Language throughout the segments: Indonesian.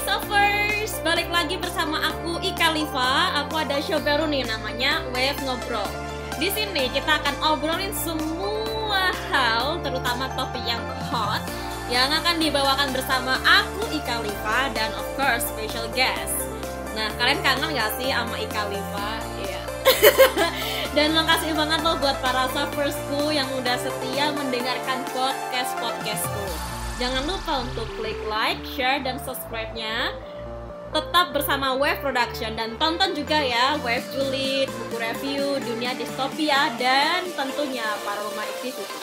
Sofers, balik lagi bersama aku Ika Liva. Aku ada show baru nih namanya Wave Ngobrol. Di sini kita akan obrolin semua hal, terutama topik yang hot yang akan dibawakan bersama aku Ika Liva dan of course special guest. Nah, kalian kangen gak sih sama Ika Liva? Iya. Dan makasih banget loh buat para Sofersku yang udah setia mendengarkan podcastku. Jangan lupa untuk klik like, share, dan subscribe-nya. Tetap bersama Wave Production dan tonton juga ya Wave Julid, buku review, dunia distopia, dan tentunya Paroma Activity.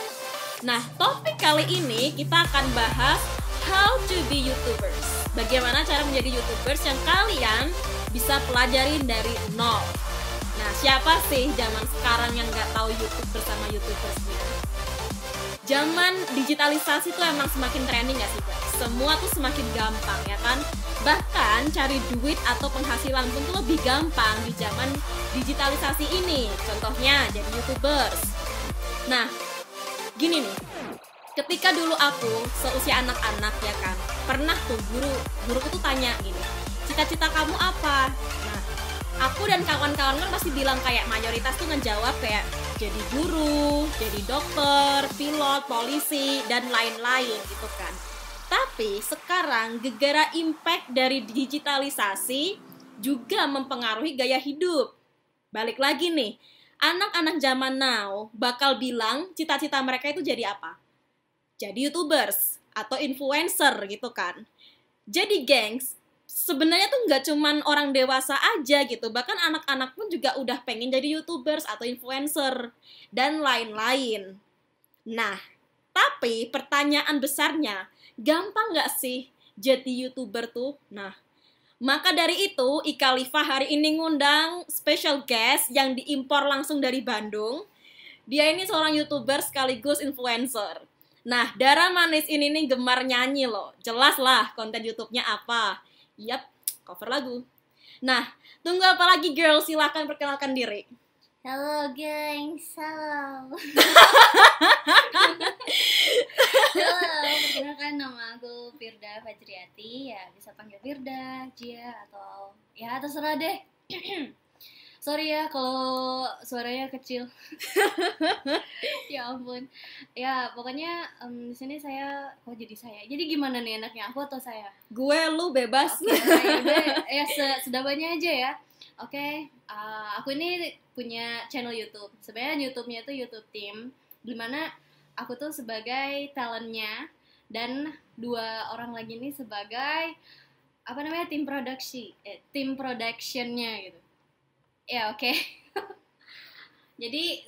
Nah, topik kali ini kita akan bahas how to be YouTubers. Bagaimana cara menjadi YouTubers yang kalian bisa pelajarin dari nol. Nah, siapa sih zaman sekarang yang nggak tahu YouTube bersama YouTubersnya? Zaman digitalisasi tuh emang semakin trending gak sih guys? Semua tuh semakin gampang ya kan? Bahkan cari duit atau penghasilan pun tuh lebih gampang di zaman digitalisasi ini. Contohnya jadi YouTubers. Nah, gini nih. Ketika dulu aku seusia anak-anak ya kan, pernah tuh guruku tuh tanya gini, cita-cita kamu apa? Nah, aku dan kawan-kawan kan pasti bilang kayak mayoritas tuh ngejawab kayak jadi guru, jadi dokter, pilot, polisi, dan lain-lain gitu kan. Tapi sekarang gegara impact dari digitalisasi juga mempengaruhi gaya hidup. Balik lagi nih, anak-anak zaman now bakal bilang cita-cita mereka itu jadi apa? Jadi YouTubers atau influencer gitu kan. Jadi gengs, sebenarnya tuh nggak cuman orang dewasa aja gitu, bahkan anak-anak pun juga udah pengen jadi YouTubers atau influencer dan lain-lain. Nah, tapi pertanyaan besarnya, gampang nggak sih jadi YouTuber tuh? Nah, maka dari itu Ika Liva hari ini ngundang special guest yang diimpor langsung dari Bandung. Dia ini seorang YouTuber sekaligus influencer. Nah, Dara Manis ini nih gemar nyanyi loh. Jelas lah konten YouTube-nya apa. Yap, cover lagu. Nah, tunggu apa lagi girl? Silahkan perkenalkan diri. Halo gengs, halo. Halo, perkenalkan nama aku Firda Fajriati. Ya, bisa panggil Firda, Jia, atau ya terserah deh. Sorry ya kalau suaranya kecil. Ya ampun. Ya, pokoknya di sini saya Jadi gimana nih enaknya, aku atau saya? Gue, lu bebas. Sedabannya aja ya. Oke, aku ini punya channel YouTube. Sebenarnya YouTube-nya itu YouTube Team, dimana aku tuh sebagai talentnya dan dua orang lagi ini sebagai tim productionnya gitu. Ya oke. Jadi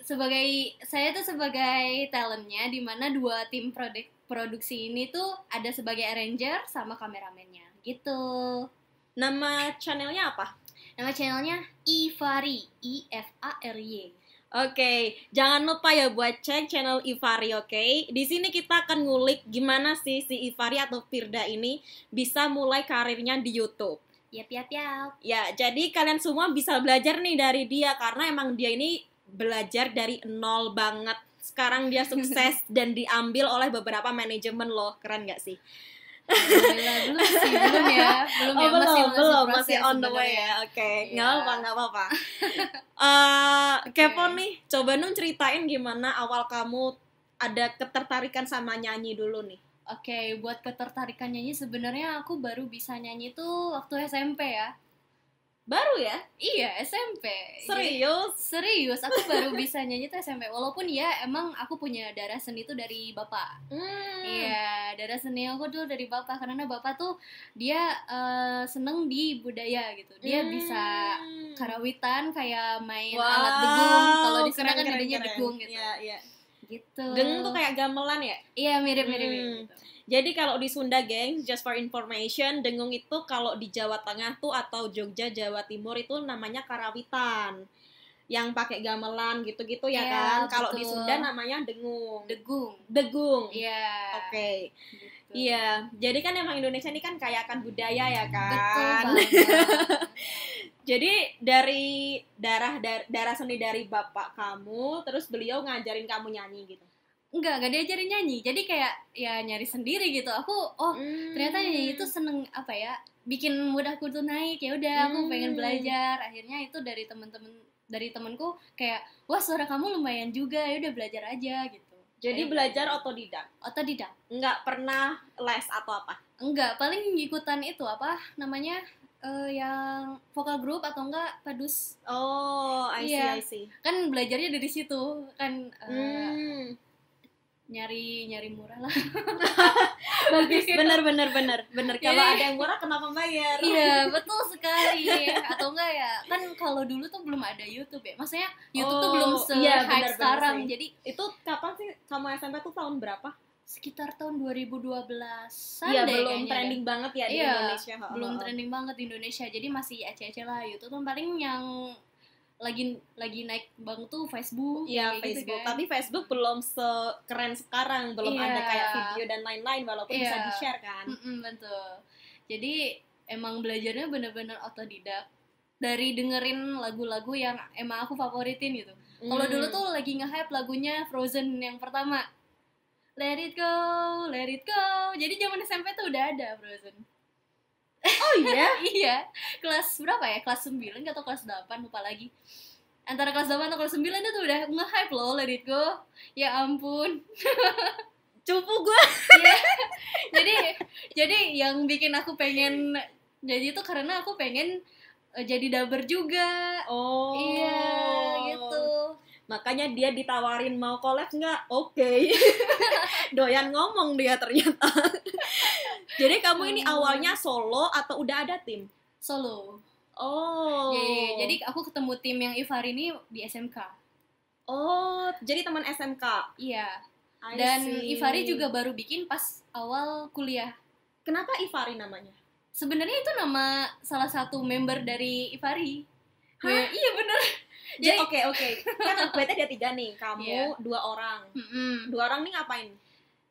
saya tuh sebagai talentnya, dimana dua tim produksi ini tuh ada sebagai arranger sama kameramennya gitu. Nama channelnya apa? Nama channelnya Ivari, IFARY. Oke, jangan lupa ya buat cek channel Ivari, oke? Di sini kita akan ngulik gimana sih si Ivari atau Firda ini bisa mulai karirnya di YouTube. Yap. Ya, jadi kalian semua bisa belajar nih dari dia, karena emang dia ini belajar dari nol banget. Sekarang dia sukses dan diambil oleh beberapa manajemen loh. Keren gak sih? Belum ya. Masih on the way ya. Oke, nggak apa-apa. Kepo nih, coba dong ceritain gimana awal kamu ada ketertarikan sama nyanyi dulu nih. Oke, buat ketertarikan nyanyi sebenarnya aku baru bisa nyanyi tuh waktu SMP ya. Baru ya? Iya, SMP. Serius, aku baru bisa nyanyi tuh SMP. Walaupun ya emang aku punya darah seni tuh dari bapak. Iya, darah seni aku tuh dari bapak, karena bapak tuh dia seneng di budaya gitu. Dia bisa karawitan, kayak main alat degung. Kalau di sana kan adanya degung gitu. Iya. Gitu. Degung tuh kayak gamelan ya? Iya, mirip-mirip gitu. Jadi kalau di Sunda, geng, just for information, dengung itu kalau di Jawa Tengah tuh atau Jogja, Jawa Timur itu namanya karawitan. Yang pakai gamelan gitu-gitu ya kan? Kalau di Sunda namanya dengung. Degung. Iya. Oke. Gitu. Iya. Jadi kan emang Indonesia ini kan kaya akan budaya ya kan? Betul banget. Jadi dari darah seni dari bapak kamu, terus beliau ngajarin kamu nyanyi gitu. Enggak diajarin nyanyi. Jadi kayak ya nyari sendiri gitu. Aku ternyata nyanyi itu seneng apa ya? Bikin moodku tuh naik. Ya udah aku pengen belajar. Akhirnya itu dari temenku kayak, wah suara kamu lumayan juga, ya udah belajar aja gitu. Jadi belajar otodidak. Enggak pernah les atau apa? Enggak, paling ikutan itu apa namanya yang vokal group atau enggak padus. Oh, I see. Kan belajarnya dari situ kan. Nyari murah lah. Bagus, bener. Kalau ada yang murah kenapa bayar? Iya, betul sekali. Atau enggak ya, kan kalau dulu tuh belum ada YouTube ya. Maksudnya YouTube tuh belum se-hype sekarang. Jadi itu kapan sih kamu SMP tuh tahun berapa? Sekitar tahun 2012-an deh. Iya, belum trending banget ya di Indonesia. Belum trending banget di Indonesia. Jadi masih ece-ece lah. YouTube tuh paling yang lagi naik banget tuh Facebook. Iya, Facebook. Gitu kan. Tapi Facebook belum sekeren sekarang, belum ada kayak video dan lain-lain walaupun bisa di-share kan. Betul. Jadi emang belajarnya bener-bener otodidak dari dengerin lagu-lagu yang emang aku favoritin gitu. Kalau dulu tuh lagi nge-hype lagunya Frozen yang pertama. Let it go. Jadi zaman SMP tuh udah ada Frozen. Oh iya? Iya. Kelas berapa ya? Kelas 9 atau kelas 8, lupa lagi. Antara kelas 8 atau kelas 9 itu tuh udah nge-hype loh Let It Go. Ya ampun. Cupu gue. Yeah. Jadi yang bikin aku pengen jadi itu karena aku pengen jadi dubber juga. Oh. Iya, gitu. Makanya dia ditawarin mau collab nggak? Oke. Doyan ngomong dia ternyata. Jadi kamu ini awalnya solo atau udah ada tim? Solo. Oh. Jadi aku ketemu tim yang Ivari ini di SMK. Oh, jadi teman SMK? Iya. Dan Ivari juga baru bikin pas awal kuliah. Kenapa Ivari namanya? Sebenarnya itu nama salah satu member dari Ivari. Iya bener. Jadi oke. Kan berarti ada 3 nih. Kamu 2 orang. 2 orang nih ngapain?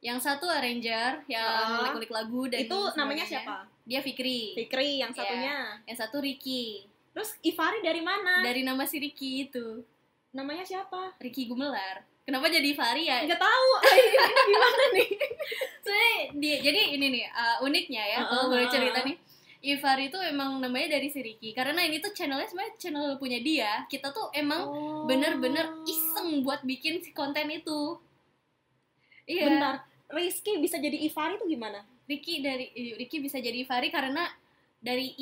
Yang satu arranger yang ngulik lagu dan itu namanya siapa? Dia Fikri, yang satunya. Yang satu Ricky. Terus Ivari dari mana? Dari nama si Ricky itu. Namanya siapa? Ricky Gumelar. Kenapa jadi Ivari ya? Nggak tahu. Ini gimana nih? Jadi ini nih uniknya ya. Kalau boleh cerita nih. Ivari itu emang namanya dari si Ricky. Karena ini tuh channelnya sebenarnya channel punya dia. Kita tuh emang bener-bener iseng buat bikin si konten itu. Iya. Bentar. Rizky bisa jadi Ivari tuh gimana? Ricky bisa jadi Ivari karena dari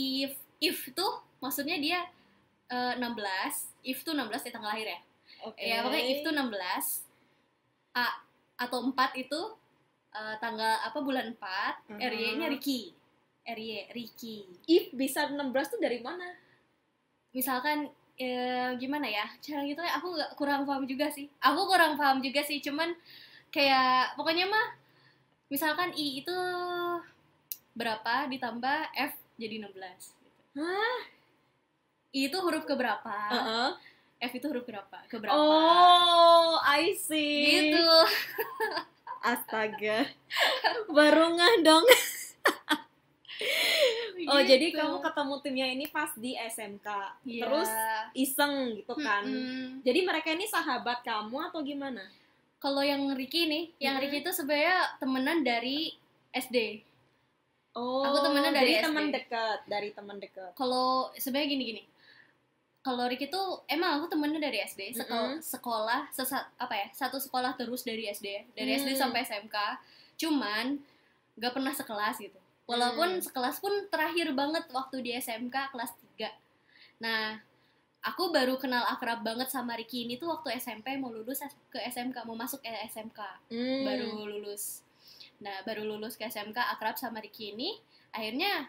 if tuh maksudnya dia 16. If tuh 16 ya tanggal lahir ya. Ya pokoknya if tuh 16. Atau 4 itu tanggal bulan 4. RY-nya Ricky. Ricky. If bisa 16 tuh dari mana? Misalkan gimana ya? Cara gitu aku kurang paham juga sih. Cuman kayak pokoknya mah misalkan I itu berapa ditambah F jadi 16 gitu. Hah? I itu huruf keberapa? F itu huruf keberapa? Oh, I see. Gitu. Astaga. Baru ngeh dong. Oh, gitu. Jadi kamu ketemu timnya ini pas di SMK. Terus iseng gitu kan. Jadi mereka ini sahabat kamu atau gimana? Kalau yang Ricky nih, Ricky itu sebenarnya temenan dari SD. Oh, aku temenan dari SD. Dari teman dekat. Kalau sebenarnya gini. Kalau Ricky tuh emang aku temennya dari SD, sekolah satu sekolah terus dari SD, dari SD sampai SMK. Cuman nggak pernah sekelas gitu. Walaupun sekelas pun terakhir banget waktu di SMK kelas 3. Nah, aku baru kenal akrab banget sama Ricky ini tuh waktu SMP mau lulus ke SMK, mau masuk ke SMK. Baru lulus. Nah, baru lulus ke SMK akrab sama Ricky ini, akhirnya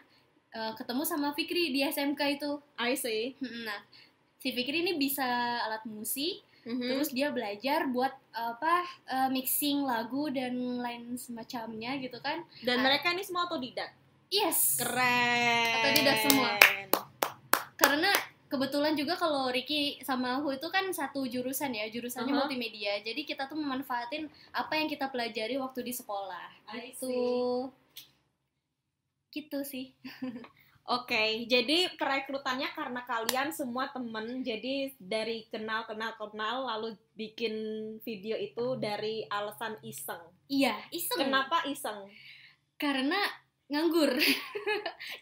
ketemu sama Fikri di SMK itu. I see. Nah, si Fikri ini bisa alat musik, terus dia belajar buat mixing lagu dan lain semacamnya gitu kan. Dan mereka ini semua otodidak? Yes. Keren. Otodidak semua. Karena kebetulan juga kalau Ricky sama aku itu kan satu jurusan ya, jurusannya multimedia. Jadi kita tuh memanfaatin apa yang kita pelajari waktu di sekolah. Gitu sih. Oke, jadi perekrutannya karena kalian semua temen, jadi dari kenal lalu bikin video itu dari alasan iseng. Iya, iseng. Kenapa iseng? Karena nganggur.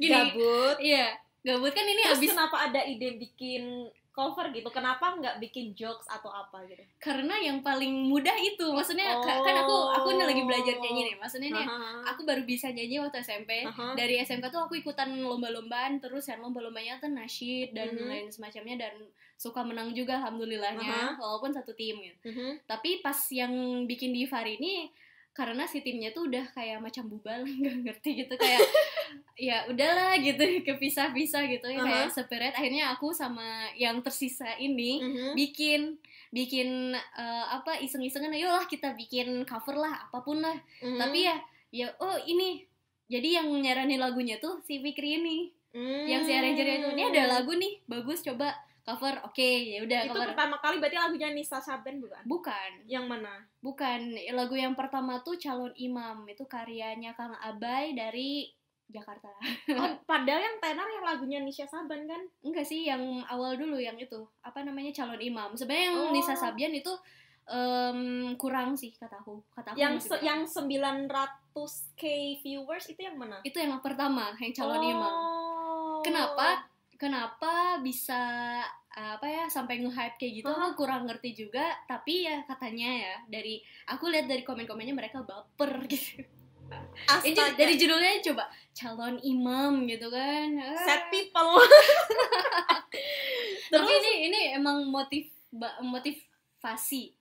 Gini, gabut. Iya, gabut kan ini. Terus kenapa ada ide bikin cover gitu? Kenapa nggak bikin jokes atau apa gitu? Karena yang paling mudah itu, maksudnya kan aku nih lagi belajar nyanyi nih, maksudnya nih aku baru bisa nyanyi waktu SMP. Dari SMK tuh aku ikutan lomba-lombaan, terus yang lomba-lombanya tuh nasyid dan lain semacamnya, dan suka menang juga alhamdulillahnya, walaupun satu tim gitu. Tapi pas yang bikin di Fari ini, karena si timnya tuh udah kayak macam bubal, nggak ngerti gitu, kayak ya udahlah gitu, kepisah-pisah gitu ya, kayak separate. Akhirnya aku sama yang tersisa ini bikin apa, iseng-isengan, ayolah kita bikin cover lah, apapun lah. Tapi ya oh ini, jadi yang nyaranin lagunya tuh si Fikri ini, yang si arrangernya itu, ini ada lagu nih bagus, coba cover. Oke, ya udah. Itu cover. Pertama kali berarti lagunya Nisa Saben bukan? Bukan. Yang mana? Bukan. Lagu yang pertama tuh Calon Imam, itu karyanya Kang Abai dari Jakarta. Oh, padahal yang tenar yang lagunya Nisa Saben kan? Enggak sih, yang awal dulu, yang itu apa namanya, Calon Imam. Sebenarnya yang Nisa Sabian itu kurang sih kataku. Yang 900k viewers itu yang mana? Itu yang pertama, yang Calon Imam. Kenapa bisa apa ya sampai nge-hype kayak gitu, aku kurang ngerti juga. Tapi ya katanya ya, dari aku lihat dari komen-komennya mereka baper gitu. Dari judulnya coba Calon Imam gitu kan, sad people. Tapi ini emang motivasi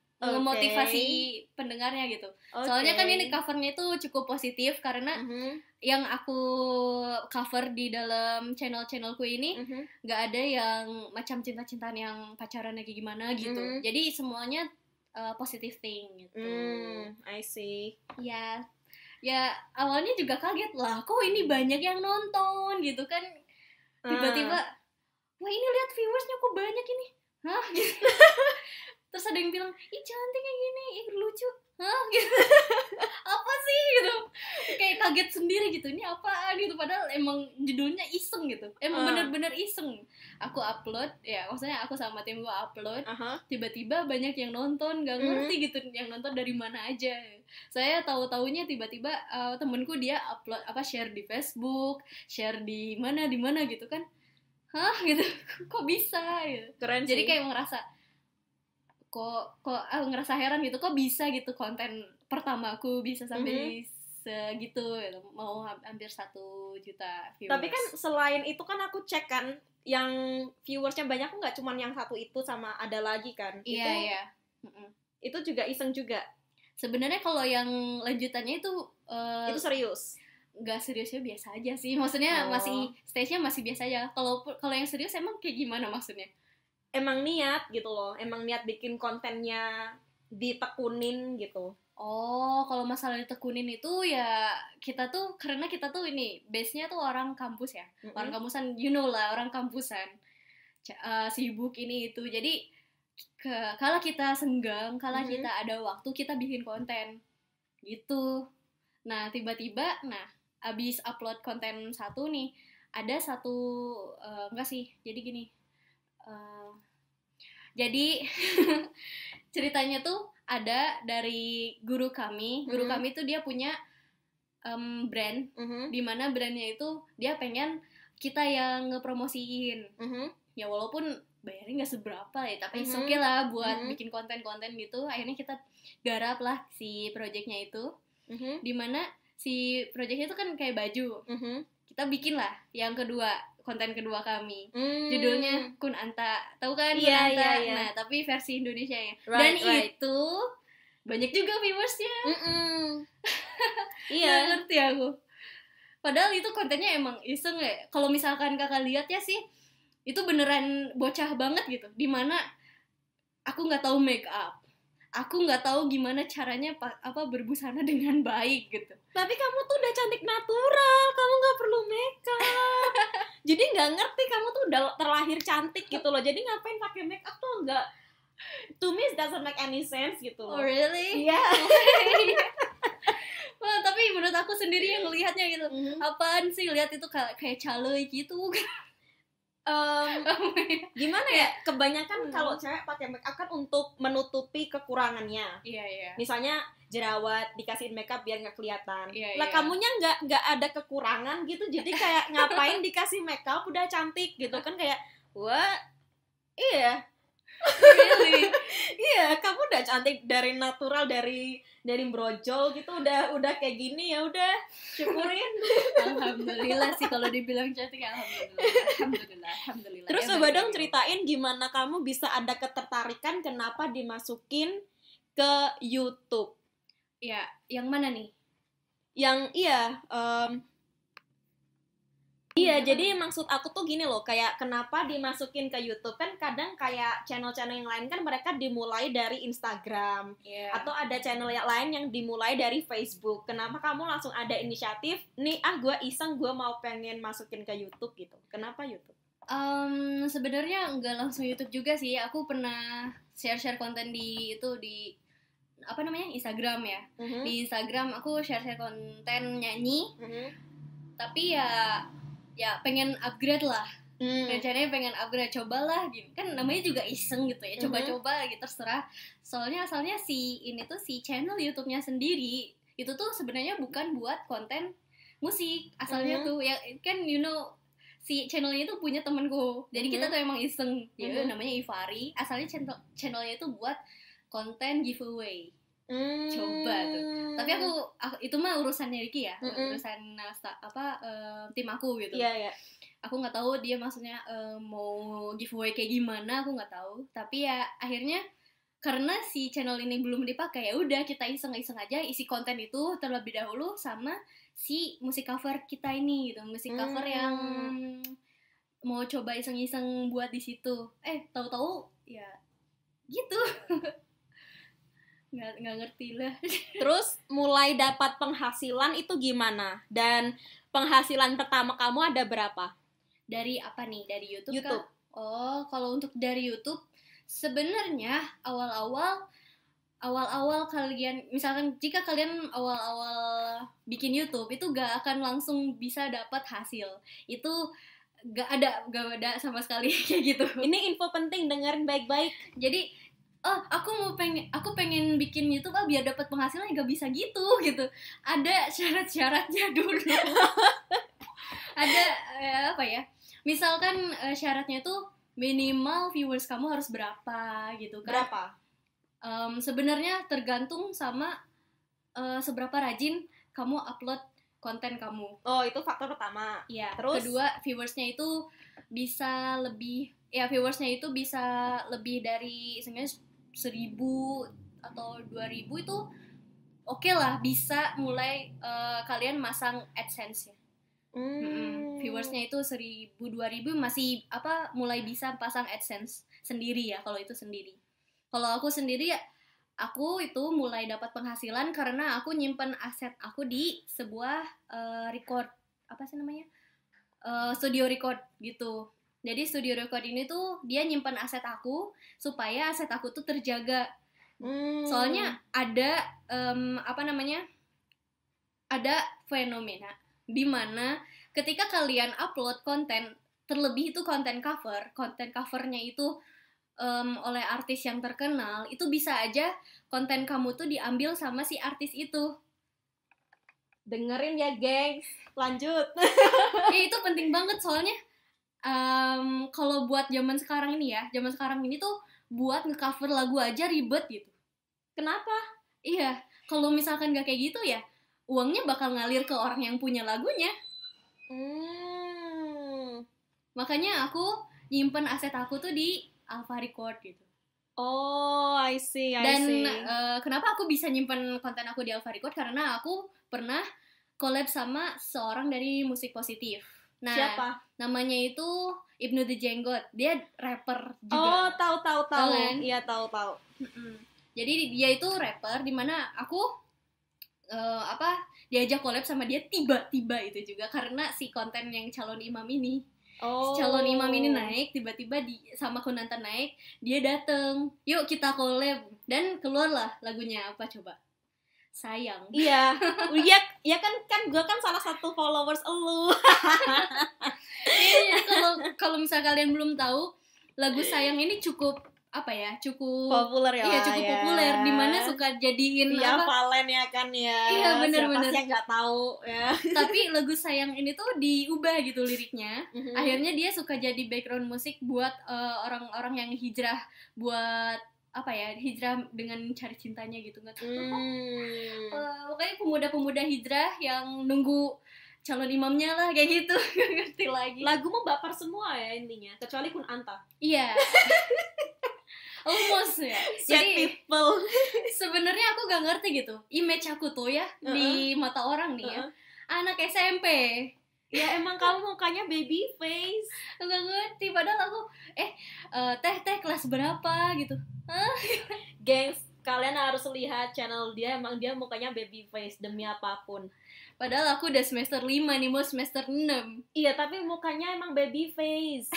pendengarnya gitu. Soalnya kan ini covernya itu cukup positif, karena yang aku cover di dalam channelku ini nggak ada yang macam cinta-cintaan yang pacarannya kayak gimana gitu. Jadi semuanya positive thing gitu. I see. Ya awalnya juga kaget lah, kok ini banyak yang nonton gitu kan. Tiba-tiba wah, ini lihat viewersnya kok banyak ini, gitu. Terus ada yang bilang, ih cantik kayak gini, ih lucu, gitu. Apa sih gitu, kayak kaget sendiri gitu, ini apaan gitu. Padahal emang judulnya iseng gitu, emang bener-bener iseng. Aku upload, ya maksudnya aku sama tim gua upload, tiba-tiba banyak yang nonton, gak ngerti gitu yang nonton dari mana aja. Saya tahu-taunya tiba-tiba temenku dia upload share di Facebook, share di mana gitu kan, gitu. Kok bisa gitu. Keren sih. Jadi kayak ngerasa kok ngerasa heran gitu, kok bisa gitu konten pertamaku bisa sampai segitu gitu, mau hampir 1 juta viewers. Tapi kan selain itu kan aku cek kan, yang viewersnya banyak aku nggak cuma yang satu itu, sama ada lagi kan. Iya. Itu juga iseng juga. Sebenarnya kalau yang lanjutannya itu serius. Nggak seriusnya biasa aja sih, maksudnya masih stage-nya masih biasa aja. Kalau yang serius emang kayak gimana maksudnya? Emang niat gitu loh, emang niat bikin kontennya ditekunin gitu. Oh, kalau masalah ditekunin itu ya karena kita tuh ini base-nya tuh orang kampus ya, orang kampusan, lah, orang kampusan, sibuk ini itu. Jadi kalau kita senggang, kalau kita ada waktu, kita bikin konten gitu. Nah tiba-tiba, abis upload konten satu nih, ada satu enggak sih, jadi gini. Jadi ceritanya tuh ada dari guru kami tuh dia punya brand, dimana brandnya itu dia pengen kita yang ngepromosiin. Ya walaupun bayarnya nggak seberapa ya, tapi oke lah buat bikin konten-konten gitu. Akhirnya kita garap lah si projectnya itu, dimana si projectnya itu kan kayak baju. Kita bikin lah yang konten kedua kami, judulnya Kun Anta, tahu kan? Kun Anta. Nah tapi versi Indonesia ya, dan itu banyak juga viewersnya. Iya. Gak ngerti aku, padahal itu kontennya emang iseng ya. Kalau misalkan kakak lihat ya sih, itu beneran bocah banget gitu, dimana aku nggak tahu make up, aku nggak tahu gimana caranya berbusana dengan baik gitu. Tapi kamu tuh udah cantik natural, kamu nggak perlu make up. Jadi nggak ngerti, kamu tuh udah terlahir cantik gitu loh. Jadi ngapain pakai make up tuh nggak, to me it doesn't make any sense gitu loh. Oh really? Iya. Wah, tapi menurut aku sendiri yang ngelihatnya gitu, apaan sih, lihat itu kayak caloy gitu. Gimana ya, kebanyakan kalau cewek pakai make up kan untuk menutupi kekurangannya. Iya. Misalnya jerawat, dikasihin make up biar nggak kelihatan. Iya. Kamunya nggak ada kekurangan gitu, jadi kayak ngapain dikasih make up udah cantik gitu kan, kayak wah iya. Really? Iya, kamu udah cantik dari natural, dari brojol gitu, udah kayak gini, ya udah syukurin. Alhamdulillah sih kalau dibilang cantik, alhamdulillah. Terus coba dong ceritain gimana kamu bisa ada ketertarikan, kenapa dimasukin ke YouTube? Ya, yang mana nih? Iya, jadi maksud aku tuh gini loh, kayak kenapa dimasukin ke YouTube, kan kadang kayak channel-channel yang lain kan mereka dimulai dari Instagram, atau ada channel yang lain yang dimulai dari Facebook. Kenapa kamu langsung ada inisiatif, nih gue iseng, gue mau pengen masukin ke YouTube gitu. Kenapa YouTube? Sebenarnya nggak langsung YouTube juga sih, aku pernah share konten di apa namanya, Instagram ya. Di Instagram aku share konten nyanyi, tapi ya pengen upgrade lah. Rencananya pengen upgrade, cobalah gitu. Kan namanya juga iseng gitu ya, coba-coba gitu, terserah. Soalnya asalnya si channel YouTube-nya sendiri itu tuh sebenarnya bukan buat konten musik asalnya tuh. Ya kan si channelnya itu punya temenku. Jadi kita tuh emang iseng. Ya namanya Ivari. Asalnya channelnya itu buat konten giveaway. Coba tuh. Tapi aku itu mah urusannya Ricky ya, urusan tim aku gitu. Iya. Aku nggak tahu dia maksudnya mau giveaway kayak gimana, aku nggak tahu. Tapi ya akhirnya karena si channel ini belum dipakai, ya udah kita iseng-iseng aja isi konten itu terlebih dahulu sama si musik cover kita ini gitu, musik cover yang mau coba iseng-iseng buat di situ. Tahu-tahu ya gitu. nggak ngerti lah. Terus mulai dapat penghasilan itu gimana? Dan penghasilan pertama kamu ada berapa? Dari apa nih? Dari YouTube. Kah? Oh, kalau untuk dari YouTube sebenarnya awal-awal kalian, misalkan jika kalian awal-awal bikin YouTube itu gak akan langsung bisa dapat hasil. Itu gak ada sama sekali kayak gitu. Ini info penting, dengerin baik-baik. Jadi aku pengen bikin YouTube biar dapat penghasilan, nggak bisa gitu. Ada syarat-syaratnya dulu. Ada apa ya? Misalkan syaratnya tuh minimal viewers kamu harus berapa gitu kan? Berapa? Sebenarnya tergantung sama seberapa rajin kamu upload konten kamu. Oh, itu faktor pertama. Iya. Terus kedua, viewersnya itu bisa lebih dari sebenarnya 1.000 atau 2.000 itu oke lah, bisa mulai kalian masang AdSense-nya. Viewersnya itu 1.000 2.000 masih mulai bisa pasang AdSense sendiri ya, kalau itu sendiri. Kalau aku sendiri ya, aku itu mulai dapat penghasilan karena aku nyimpen aset aku di sebuah studio record gitu. Jadi studio record ini tuh dia nyimpan aset aku supaya aset aku tuh terjaga. Soalnya ada ada fenomena di mana ketika kalian upload konten, terlebih itu konten covernya itu oleh artis yang terkenal, itu bisa aja konten kamu tuh diambil sama si artis itu. Dengerin ya, gengs. Lanjut. Ya, itu penting banget soalnya. Kalau buat zaman sekarang ini tuh buat ngecover lagu aja ribet gitu. Kenapa? Iya, kalau misalkan gak kayak gitu ya uangnya bakal ngalir ke orang yang punya lagunya. Makanya aku nyimpen aset aku tuh di Alpha Record gitu. Oh, I see. Dan kenapa aku bisa nyimpen konten aku di Alpha Record? Karena aku pernah collab sama seorang dari Musik Positif. Nah, siapa? Namanya itu Ibnu The Jenggot. Dia rapper juga. Oh, tahu. Kan? Iya, tahu. Jadi dia itu rapper, dimana aku diajak collab sama dia tiba-tiba itu juga karena si konten yang calon imam ini. Si calon imam ini naik, tiba-tiba sama Kunanta naik, dia dateng, yuk kita collab, dan keluarlah lagunya apa coba? sayang. Iya. Ya kan gue kan salah satu followers elu. Iya, kalau misal kalian belum tahu, lagu Sayang ini cukup populer ya. Iya, cukup populer, dimana suka jadiin Via Valen ya kan ya. Iya, bener-bener. Siapa sih yang nggak tahu ya. Tapi lagu Sayang ini tuh diubah gitu liriknya. Akhirnya dia suka jadi background musik buat orang-orang yang hijrah, buat hijrah dengan cari cintanya gitu, nggak tahu. Pokoknya pemuda-pemuda hijrah yang nunggu calon imamnya lah, kayak gitu. Gak ngerti lagi. Lagu mau baper semua ya intinya, kecuali Kun Anta. Iya. Almost ya. Jadi people. Sebenarnya aku gak ngerti gitu image aku tuh ya di mata orang nih ya. Anak SMP. Ya emang kamu mukanya baby face. Gak ngerti, padahal aku teh kelas berapa gitu. Gengs, kalian harus lihat channel dia, emang dia mukanya baby face demi apapun. Padahal aku udah semester 5 nih, mau semester 6. Iya, tapi mukanya emang baby face.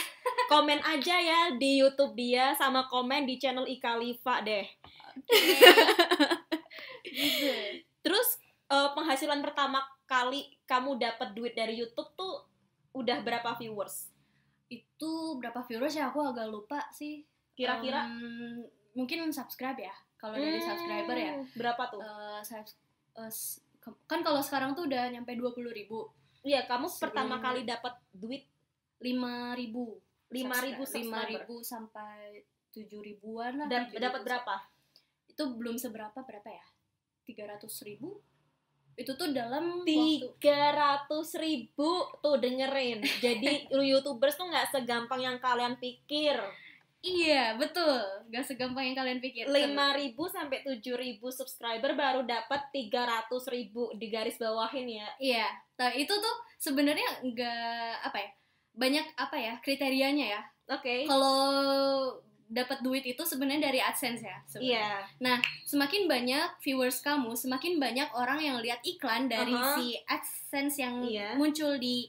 Komen aja ya di YouTube dia, sama komen di channel Ikalifa deh. Gitu. Terus penghasilan pertama kali kamu dapat duit dari YouTube tuh udah berapa viewers? Itu berapa viewers ya, aku agak lupa sih. Kira-kira? Mungkin subscribe ya. Kalau dari subscriber ya. Berapa tuh? Kan kalau sekarang tuh udah nyampe 20.000. Iya, kamu pertama kali dapat duit 5.000 subscriber. 5.000 sampai 7.000-an lah. Dapat berapa? Itu belum seberapa, berapa ya? 300.000. Itu tuh dalam 300.000 tuh, dengerin. Jadi YouTubers tuh nggak segampang yang kalian pikir. Iya, betul. Gak segampang yang kalian pikir. 5.000 sampai 7.000 subscriber baru dapat 300.000, di garis bawahin ya. Iya. Nah, itu tuh sebenarnya enggak banyak kriterianya ya. Oke. Kalau dapat duit itu sebenarnya dari AdSense ya. Iya. Nah, semakin banyak viewers kamu, semakin banyak orang yang lihat iklan dari si AdSense yang muncul di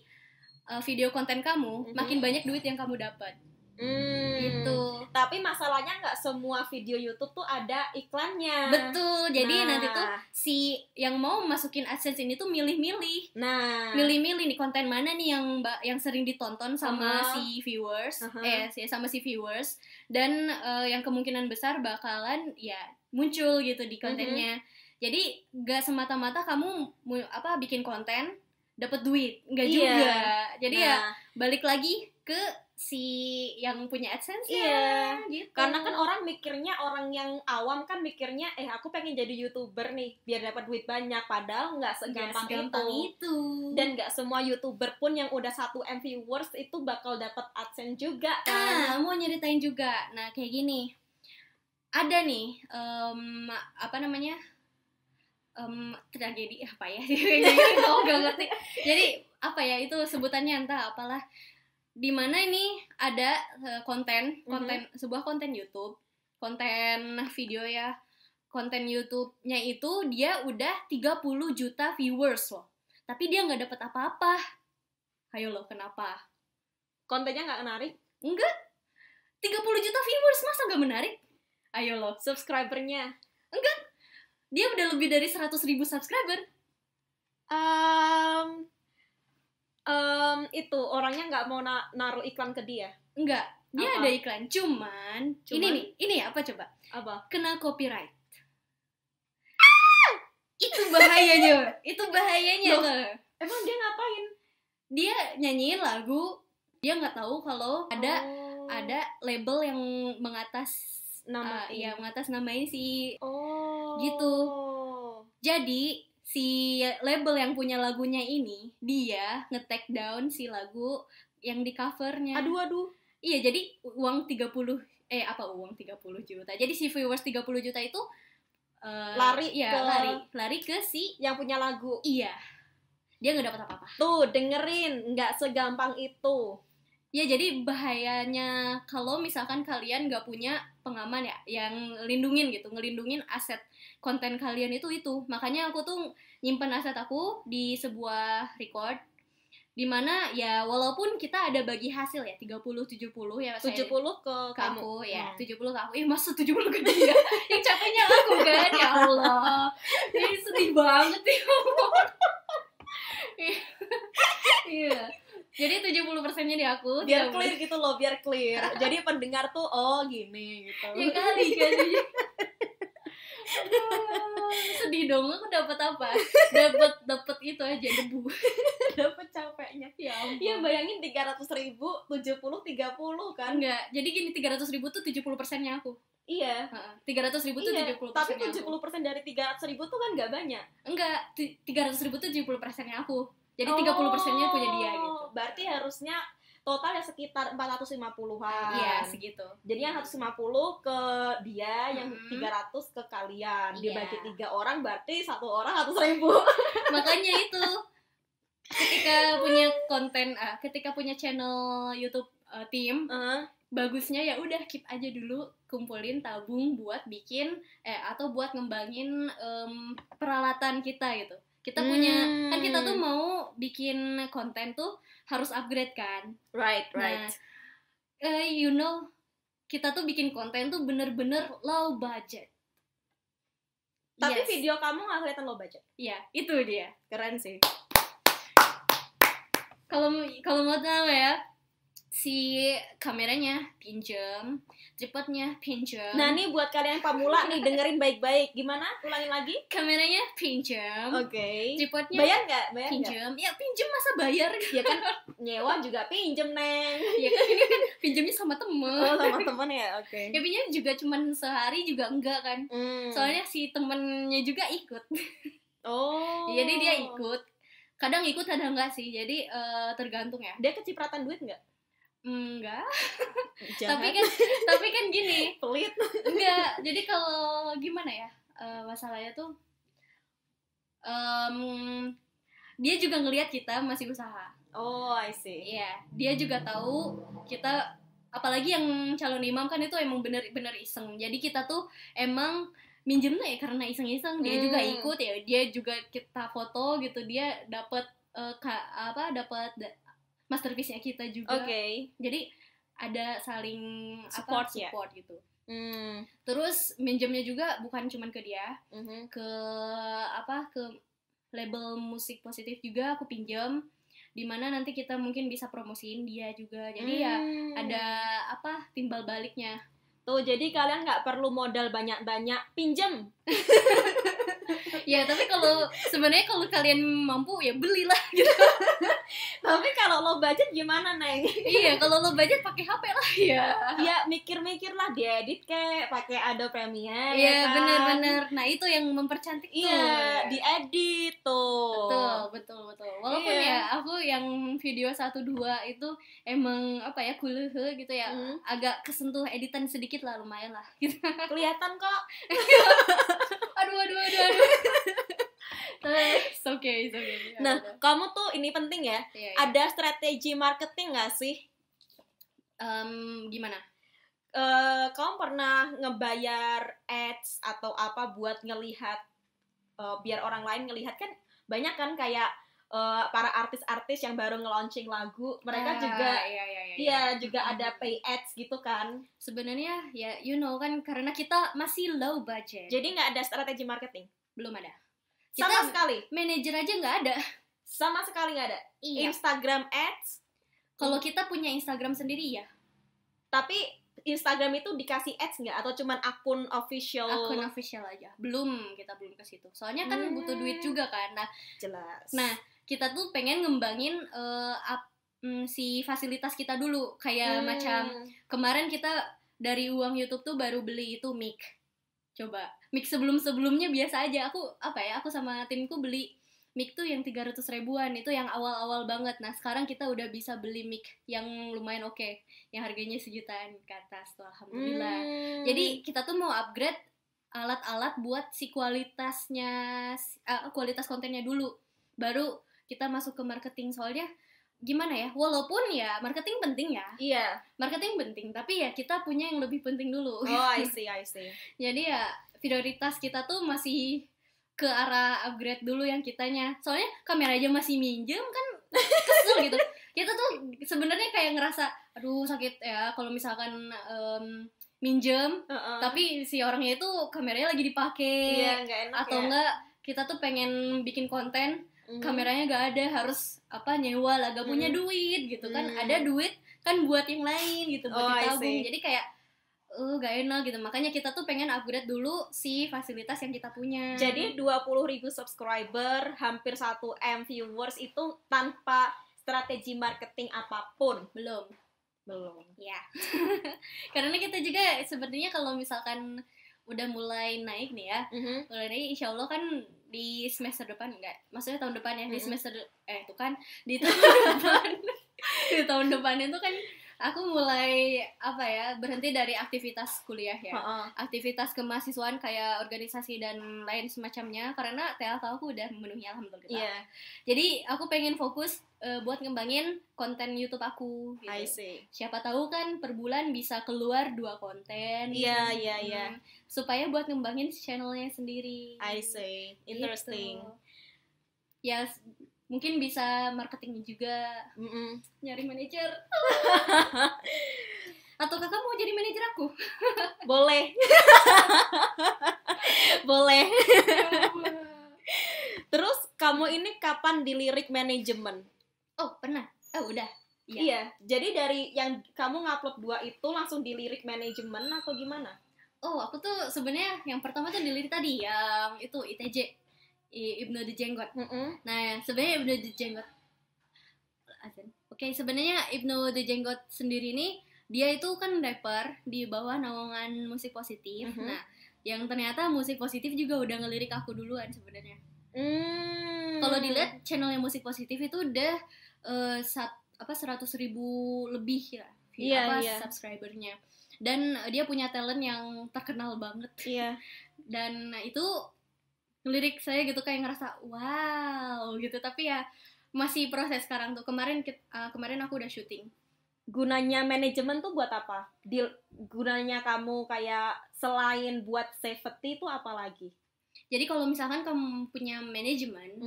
video konten kamu, makin banyak duit yang kamu dapat. Gitu. Tapi masalahnya nggak semua video YouTube tuh ada iklannya. Betul. Jadi nanti tuh si yang mau masukin AdSense ini tuh milih-milih. Milih-milih nih konten mana nih yang sering ditonton sama si viewers, sama si viewers, dan yang kemungkinan besar bakalan ya muncul gitu di kontennya. Jadi nggak semata-mata kamu bikin konten dapat duit, nggak juga. Jadi ya balik lagi ke si yang punya AdSense ya, gitu. Karena kan orang yang awam kan mikirnya aku pengen jadi YouTuber nih biar dapat duit banyak, padahal nggak segampang itu. Dan nggak semua YouTuber pun yang udah 1M viewers itu bakal dapat AdSense juga kan. Mau nyeritain juga. Nah, kayak gini. Ada nih tragedi apa ya? Aku gak ngerti. Jadi itu sebutannya entah apalah. Di mana ini ada sebuah konten YouTube, konten video ya. Konten YouTube-nya itu dia udah 30 juta viewers loh. Tapi dia nggak dapat apa-apa. Ayo loh, kenapa? Kontennya nggak menarik? Enggak. 30 juta viewers masa nggak menarik? Ayo loh. Subscribernya? Enggak. Dia udah lebih dari 100.000 subscriber. Itu orangnya nggak mau naruh iklan ke dia? Enggak, dia ada iklan. Cuman ini apa coba? Apa? Kena copyright. Itu bahayanya. Loh, emang dia ngapain? Dia nyanyiin lagu, dia nggak tahu kalau ada label yang mengatasnamain si gitu. Jadi si label yang punya lagunya ini dia nge-take down si lagu yang di covernya. Aduh. Iya, jadi uang 30 juta. Jadi si viewers 30 juta itu lari ke si yang punya lagu. Iya. Dia nggak dapat apa-apa. Tuh, dengerin, nggak segampang itu. Ya, jadi bahayanya kalau misalkan kalian nggak punya pengaman ya, yang ngelindungin aset konten kalian itu. Makanya aku tuh nyimpen aset aku di sebuah record. dimana ya walaupun kita ada bagi hasil ya 30-70 ya 70 ke aku ya 70 ke aku masa 70 ke dia yang capeknya aku kan ya Allah ini sedih banget ya iya jadi 70%-nya di aku biar clear gitu loh biar clear jadi pendengar tuh oh gini gitu ya kali sedih dong aku dapat apa dapat itu aja debu dapat capeknya ya ampun. Ya bayangin 300.000 70 30 kan enggak jadi gini 300.000 tuh 70%-nya aku iya 300.000 tuh 70% tapi 70% dari 300.000 tuh kan nggak banyak enggak 300.000 tuh 70%-nya aku jadi 30%-nya punya dia gitu berarti harusnya total ya sekitar 450-an. Iya, segitu. Jadi yang 150 ke dia, yang 300 ke kalian. Dibagi 3 orang berarti 1 orang 100.000. Makanya itu. Ketika punya konten, ketika punya channel YouTube tim, bagusnya ya udah keep aja dulu, kumpulin tabung buat bikin atau buat ngembangin peralatan kita gitu. Kita punya kan kita tuh mau bikin konten tuh harus upgrade kan, right. Nah, kita tuh bikin konten tuh bener-bener low budget. Tapi video kamu nggak kelihatan low budget. Iya, itu dia. Keren sih. Kalau mau tahu ya, si kameranya pinjem, tripodnya pinjem. Nah nih buat kalian yang pemula nih dengerin baik-baik. Gimana? Ulangin lagi. Kameranya pinjem. Oke. Tripodnya bayar nggak? Pinjem. Ya pinjem masa bayar? Ya kan nyewa juga pinjem neng. Ya kan ini kan pinjemnya sama temen. Oh sama temen ya, oke. Ya pinjemnya juga cuman sehari juga enggak kan. Soalnya si temennya juga ikut. Oh. Jadi dia ikut. Kadang ikut kadang enggak sih. Jadi tergantung ya. Dia kecipratan duit nggak? Enggak. tapi kan gini, pelit. Enggak. Jadi kalau gimana ya? Masalahnya tuh dia juga ngelihat kita masih usaha. Oh, I see. Iya, dia juga tahu kita, apalagi yang calon imam kan itu emang bener-bener iseng. Jadi kita tuh emang minjemnya ya karena iseng-iseng. Dia juga ikut ya, dia juga kita foto gitu, dia dapat masterpiece-nya kita juga. Okay. Jadi ada saling support gitu. Terus minjemnya juga bukan cuman ke dia, ke label musik positif juga aku pinjam, dimana nanti kita mungkin bisa promosiin dia juga. Jadi ya ada timbal baliknya. Tuh, jadi kalian nggak perlu modal banyak-banyak, pinjam. Ya, tapi sebenarnya kalau kalian mampu ya belilah gitu. Tapi kalau lo budget gimana, Neng? Iya, kalau lo budget pakai HP lah ya. Ya, mikir-mikir lah diedit kayak pakai Adobe Premiere. Iya, kan? Bener-bener. Nah, itu yang mempercantik tuh. Iya, diedit tuh. Betul. Walaupun ya aku yang video 1-2 itu emang kuleuh gitu ya. Agak kesentuh editan sedikit lah, lumayan lah gitu. Kelihatan kok. Aduh. It's okay. Nah, kamu tuh ini penting ya. Iya. Ada strategi marketing nggak sih? Gimana? Kamu pernah ngebayar ads atau apa buat ngelihat biar orang lain ngelihat kan banyak kan kayak para artis-artis yang baru nge-launching lagu, mereka juga juga ada pay ads gitu kan. Sebenarnya ya kan karena kita masih low budget. Jadi nggak ada strategi marketing? Belum ada. Sama sekali. Manajer aja nggak ada. Sama sekali nggak ada. Iya. Instagram ads. Kalau kita punya Instagram sendiri ya. Tapi Instagram itu dikasih ads nggak atau cuman akun official? Akun official aja. Kita belum ke situ. Soalnya kan butuh duit juga kan. Nah, jelas. Nah, kita tuh pengen ngembangin si fasilitas kita dulu. Kayak macam kemarin kita dari uang YouTube tuh baru beli itu mic. Coba mic sebelumnya biasa aja. Aku sama timku beli mic tuh yang 300 ribuan, itu yang awal-awal banget. Nah sekarang kita udah bisa beli mic yang lumayan oke, yang harganya 1 jutaan ke atas tuh, alhamdulillah. Jadi kita tuh mau upgrade alat-alat buat si kualitas kontennya dulu, baru kita masuk ke marketing. Soalnya gimana ya, walaupun ya marketing penting ya. Iya. Marketing penting, tapi ya kita punya yang lebih penting dulu. Oh, I see. Jadi ya prioritas kita tuh masih ke arah upgrade dulu yang kitanya. Soalnya kamera aja masih minjem kan, kesel gitu. Kita tuh sebenarnya kayak ngerasa aduh sakit ya kalau misalkan minjem, tapi si orangnya itu kameranya lagi dipakai, nggak enak atau enggak kita tuh pengen bikin konten, kameranya nggak ada, harus nyewa lah, gak punya duit gitu kan, ada duit kan buat yang lain gitu, buat ditabung, jadi kayak gak enak gitu, makanya kita tuh pengen upgrade dulu si fasilitas yang kita punya. Jadi 20.000 subscriber, hampir 1M viewers itu tanpa strategi marketing apapun? Belum ya. Karena kita juga sebenarnya kalau misalkan udah mulai naik nih ya, mulai naik insya Allah kan di semester depan, enggak, maksudnya tahun depan ya, di semester itu kan di tahun depan di tahun depan itu kan aku mulai berhenti dari aktivitas kuliah ya, aktivitas kemahasiswaan kayak organisasi dan lain semacamnya, karena TLK aku udah memenuhi alhamdulillah. Jadi aku pengen fokus buat ngembangin konten YouTube aku gitu. I see. Siapa tahu kan per bulan bisa keluar 2 konten. Iya. Supaya buat ngembangin channelnya sendiri. I see. Interesting. Gitu. Ya mungkin bisa marketingnya juga, nyari manajer. Atau kakak mau jadi manajer aku? Boleh. Boleh. Terus kamu ini kapan dilirik manajemen? Oh pernah. Udah. Iya. Jadi dari yang kamu ngupload 2 itu langsung dilirik manajemen atau gimana? Oh aku tuh sebenarnya yang pertama tuh dilirik tadi yang itu ITJ. Ibnu The Jenggot. Nah, sebenarnya Ibnu The Jenggot. Oke, sebenarnya Ibnu The Jenggot sendiri ini dia itu kan rapper di bawah naungan Musik Positif. Nah, yang ternyata Musik Positif juga udah ngelirik aku duluan sebenarnya. Kalau dilihat channelnya Musik Positif itu udah 100.000 lebih ya, subscribernya. Dan dia punya talent yang terkenal banget. Iya. Dan itu lirik saya gitu kayak ngerasa wow gitu, tapi ya masih proses sekarang tuh. Kemarin aku udah syuting. Gunanya manajemen tuh buat apa? Gunanya kamu kayak selain buat safety itu apa lagi? Jadi kalau misalkan kamu punya manajemen,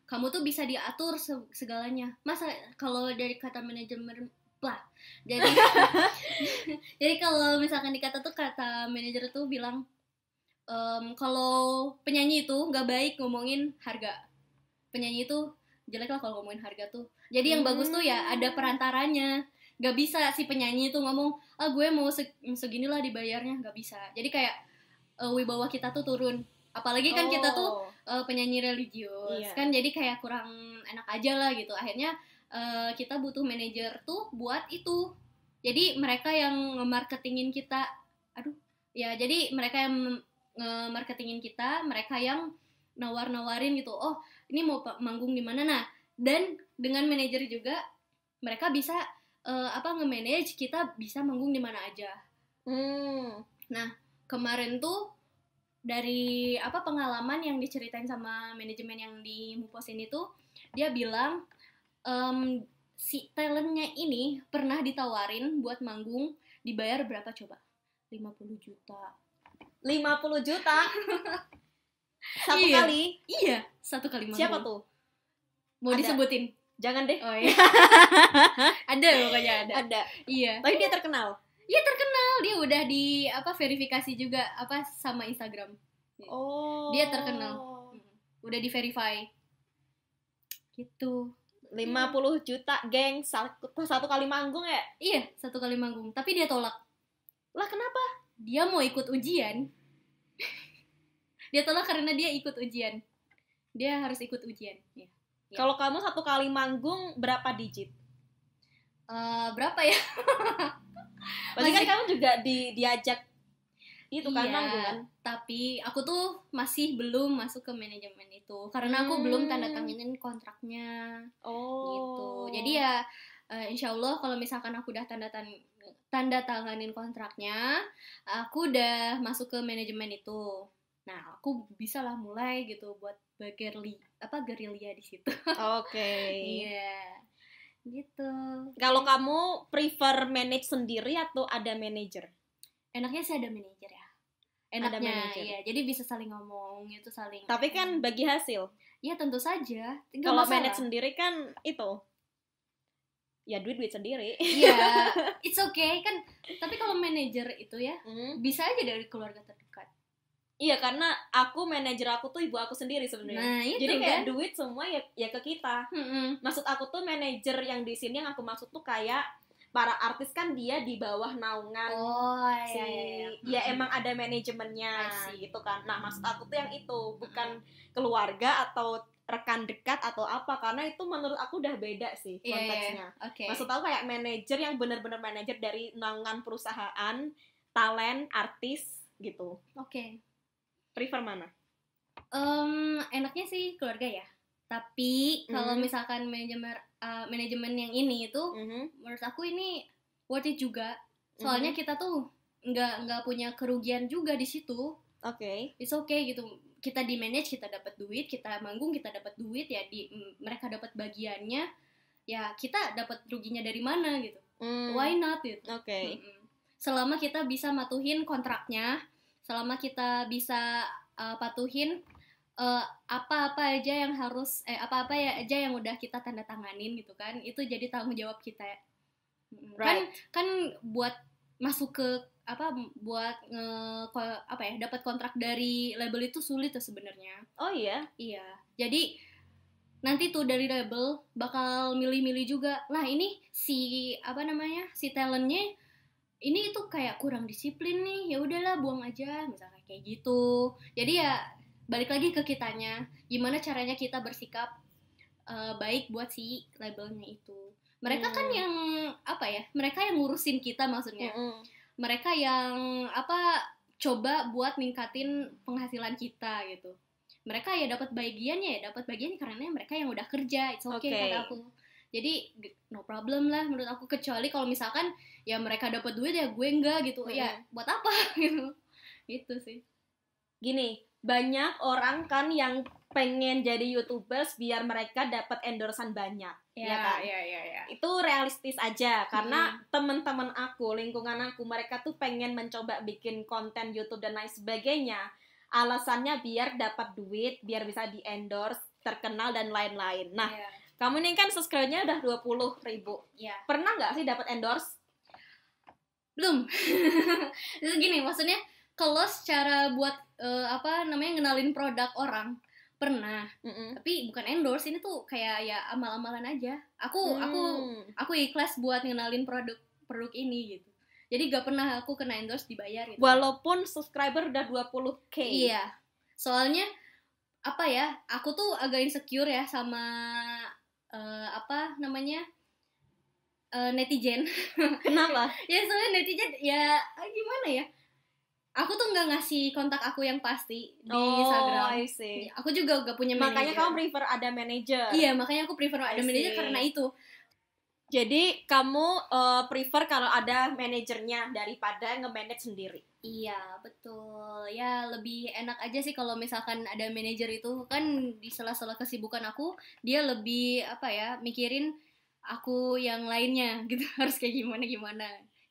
kamu tuh bisa diatur segalanya. Masa kalau dari kata manajemen jadi kalau misalkan dikata tuh kata manajer tuh bilang kalau penyanyi itu nggak baik ngomongin harga. Penyanyi itu jelek lah kalau ngomongin harga tuh. Jadi yang bagus tuh ya ada perantaranya. Nggak bisa si penyanyi itu ngomong, gue mau segini lah dibayarnya, nggak bisa. Jadi kayak wibawa kita tuh turun. Apalagi kan kita tuh penyanyi religius kan, jadi kayak kurang enak aja lah gitu. Akhirnya kita butuh manajer tuh buat itu. Jadi mereka yang nge-marketingin kita. Jadi mereka yang nge-marketingin kita, mereka yang nawar-nawarin gitu, oh ini mau manggung di mana. Nah, dan dengan manajer juga mereka bisa nge-manage kita bisa manggung di mana aja. Nah, kemarin tuh dari pengalaman yang diceritain sama manajemen yang di Mupos ini tuh, dia bilang si talentnya ini pernah ditawarin buat manggung, dibayar berapa coba? 50 juta. 50 juta? Satu iya. kali? Iya, satu kali manggung. Siapa tuh? Mau disebutin? Jangan deh. Oh iya. Ada pokoknya ada. Iya. Tapi dia terkenal? Iya terkenal, dia udah di verifikasi juga sama Instagram. Oh. Dia terkenal. Udah di-verify. Gitu. 50 juta, geng, satu kali manggung ya? Iya, satu kali manggung. Tapi dia tolak. Lah kenapa? Dia mau ikut ujian. Dia tolak karena dia ikut ujian. Dia harus ikut ujian. Ya. Kalau kamu satu kali manggung berapa digit? Berapa ya? Pasti kan kamu juga diajak itu kan manggung kan? Tapi aku tuh masih belum masuk ke manajemen itu karena aku belum tanda tanganin kontraknya. Gitu. Jadi ya insya Allah kalau misalkan aku udah tanda tanganin kontraknya, aku udah masuk ke manajemen itu. Nah, aku bisa lah mulai gitu buat gerilya di situ. Oke. Iya. Gitu. Kalau kamu prefer manage sendiri atau ada manajer? Enaknya sih ada manajer ya. Enaknya ya. Jadi bisa saling ngomong gitu, saling. Tapi kan bagi hasil. Ya tentu saja. Kalau manage sendiri kan itu ya duit sendiri. Iya, it's okay kan. Tapi kalau manajer itu ya bisa aja dari keluarga terdekat. Iya, karena manajer aku tuh ibu aku sendiri sebenarnya. Nah, itu jadi kayak kan? duit semua ya ke kita. Maksud aku tuh manajer yang di sini yang aku maksud tuh kayak para artis kan dia di bawah naungan ya emang ada manajemennya sih gitu kan. Nah, maksud aku tuh yang itu bukan keluarga atau rekan dekat atau apa, karena itu menurut aku udah beda sih konteksnya. Okay. Maksud aku kayak manajer yang benar-benar manajer dari naungan perusahaan, talent, artis gitu. Oke. Prefer mana? Enaknya sih keluarga ya. Tapi kalau misalkan manajemen yang ini itu menurut aku ini worth it juga. Soalnya kita tuh nggak punya kerugian juga di situ. Oke. It's okay gitu. Kita di manage, kita dapat duit, kita manggung, kita dapat duit ya, mereka dapat bagiannya. Ya kita dapat ruginya dari mana gitu. Why not gitu. Oke. Selama kita bisa matuhin kontraknya, selama kita bisa patuhin apa-apa aja yang harus apa-apa ya aja yang udah kita tanda tanganin gitu kan, itu jadi tanggung jawab kita. Right. kan buat masuk ke buat dapat kontrak dari label itu sulit tuh sebenarnya. Oh iya? Iya. Jadi nanti tuh dari label bakal milih-milih juga. Lah ini si talentnya ini tuh kayak kurang disiplin nih, ya udahlah buang aja misalnya kayak gitu. Jadi ya balik lagi ke kitanya, gimana caranya kita bersikap baik buat si labelnya itu. Mereka kan yang mereka yang ngurusin kita maksudnya. Mereka yang coba buat ningkatin penghasilan kita gitu. Mereka ya dapat bagiannya karena mereka yang udah kerja. It's okay. Kata aku. Jadi no problem lah menurut aku, kecuali kalau misalkan ya mereka dapat duit ya gue enggak gitu. Ya buat apa gitu. Gitu sih. Gini, banyak orang kan yang pengen jadi YouTubers biar mereka dapat endorsan banyak, ya kan? Iya. Itu realistis aja, karena teman-teman aku, lingkungan aku, mereka tuh pengen mencoba bikin konten YouTube dan lain sebagainya. Alasannya biar dapat duit, biar bisa di-endorse, terkenal dan lain-lain. Nah, kamu nih kan subscribe-nya udah 20.000. Pernah nggak sih dapat endorse? Belum. Itu gini, maksudnya kalau secara buat ngenalin produk orang pernah, tapi bukan endorse. Ini tuh kayak ya amal-amalan aja. Aku ikhlas buat ngenalin produk ini gitu. Jadi gak pernah aku kena endorse dibayar gitu. Walaupun subscriber udah 20k. Iya. Soalnya aku tuh agak insecure ya sama netizen. Kenapa? Ya soalnya netizen ya gimana ya? Aku tuh nggak ngasih kontak aku yang pasti di Instagram. I see. Aku juga gak punya manajer. Makanya kamu prefer ada manajer. Iya, makanya aku prefer ada manajer karena itu. Jadi kamu prefer kalau ada manajernya daripada nge-manage sendiri. Iya, betul. Ya lebih enak aja sih kalau misalkan ada manajer itu, kan di sela-sela kesibukan aku dia lebih mikirin aku yang lainnya gitu. Harus kayak gimana.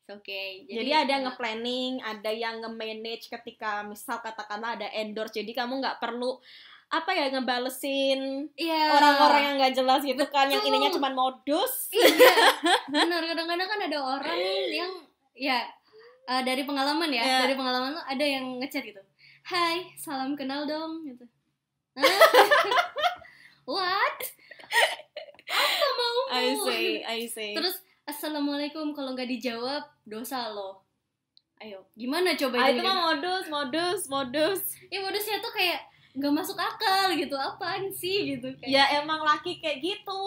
Oke. Jadi ada nge-planning, ada yang nge-manage ketika misal katakanlah ada endorse. Jadi kamu nggak perlu ngebalesin orang-orang yang nggak jelas gitu. Betul. Kan yang ininya cuma modus. Iya. Benar, kadang-kadang kan ada orang yang dari pengalaman ya. Dari pengalaman tuh ada yang ngechat gitu. Hai, salam kenal dong gitu. What? Apa mau? I see. Terus assalamualaikum, kalau nggak dijawab dosa lo. Ayo, gimana coba itu mah modus. Ya modusnya tuh kayak nggak masuk akal gitu, apaan sih gitu kayak. Ya emang laki kayak gitu.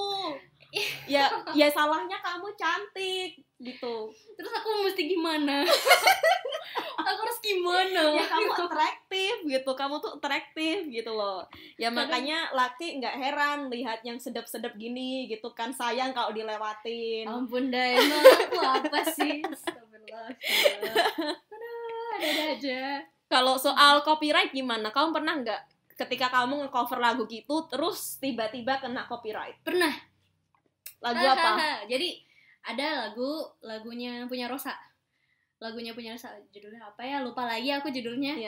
ya salahnya kamu cantik gitu. Terus aku mesti gimana? Aku harus gimana? Ya kamu atraktif gitu, kamu tuh atraktif gitu loh. Ya makanya laki nggak heran lihat yang sedap-sedap gini gitu kan, sayang kalau dilewatin. Ampun dah, emang aku apa sih? Astagfirullah. Ada aja. Kalau soal copyright gimana? Kamu pernah nggak ketika kamu nge-cover lagu gitu terus tiba-tiba kena copyright? Pernah. Lagu apa? Jadi ada lagunya punya Rosa. Judulnya apa ya? Lupa lagi aku judulnya.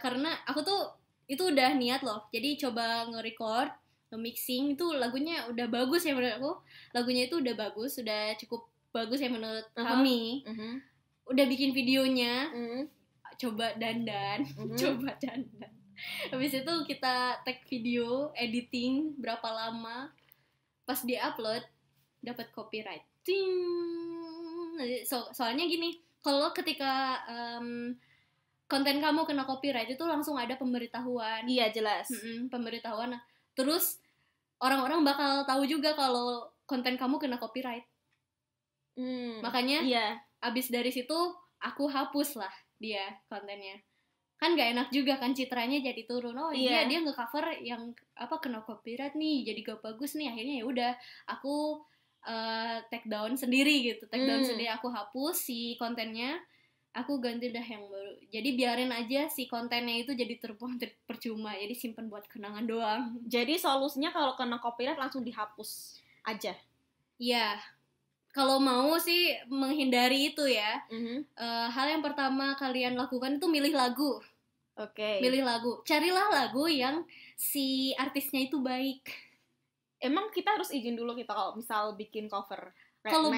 Karena aku tuh itu udah niat loh. Jadi coba nge-record mixing itu lagunya udah bagus ya menurut aku. Lagunya itu udah bagus, udah cukup bagus ya menurut kami. Udah bikin videonya, coba dandan. Habis itu kita tag video, editing berapa lama, pas di upload dapat copyright. Soalnya gini, kalau ketika konten kamu kena copyright itu langsung ada pemberitahuan. Iya jelas. Pemberitahuan. Terus orang-orang bakal tahu juga kalau konten kamu kena copyright. Makanya abis dari situ aku hapus lah dia kontennya. Kan gak enak juga kan, citranya jadi turun. Oh iya dia nge-cover yang kena copyright nih, jadi gak bagus nih. Akhirnya ya udah aku take down sendiri gitu. Sendiri, aku hapus si kontennya. Aku ganti dah yang baru. Jadi biarin aja si kontennya itu jadi terbuang percuma. Jadi simpen buat kenangan doang. Jadi solusinya kalau kena copyright langsung dihapus aja. Iya. Kalau mau sih menghindari itu ya. Hal yang pertama kalian lakukan itu milih lagu. Milih lagu. Carilah lagu yang si artisnya itu baik. Emang kita harus izin dulu kita kalau misal bikin cover? Kalau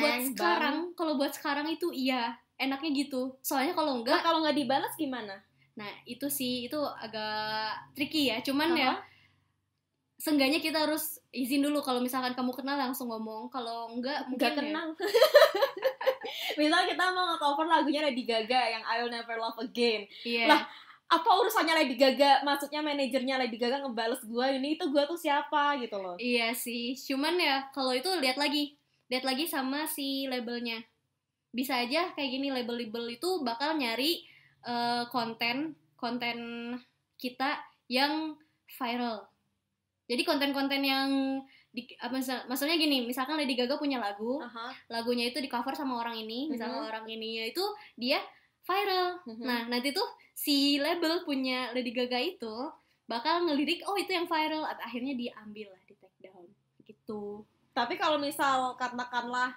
buat sekarang itu iya, enaknya gitu. Soalnya kalau nggak dibalas gimana? Nah itu sih, itu agak tricky ya. Cuman ya seenggaknya kita harus izin dulu. Kalau misalkan kamu kenal langsung ngomong. Kalau enggak mungkin nggak kenal. Misal kita mau nge-cover lagunya Lady Gaga yang I'll Never Love Again. Lah apa urusannya Lady Gaga? Maksudnya manajernya Lady Gaga ngebales gue, ini itu gue tuh siapa gitu loh. Iya sih. Cuman ya kalau itu lihat lagi sama si labelnya. Bisa aja kayak gini, label-label itu bakal nyari konten kita yang viral. Jadi konten-konten yang maksudnya gini, misalkan Lady Gaga punya lagu, lagunya itu di cover sama orang ini, misalkan orang ini itu dia viral. Nah nanti tuh si label punya Lady Gaga itu bakal ngelirik, oh itu yang viral, akhirnya diambil lah, di take down gitu. Tapi kalau misal katakanlah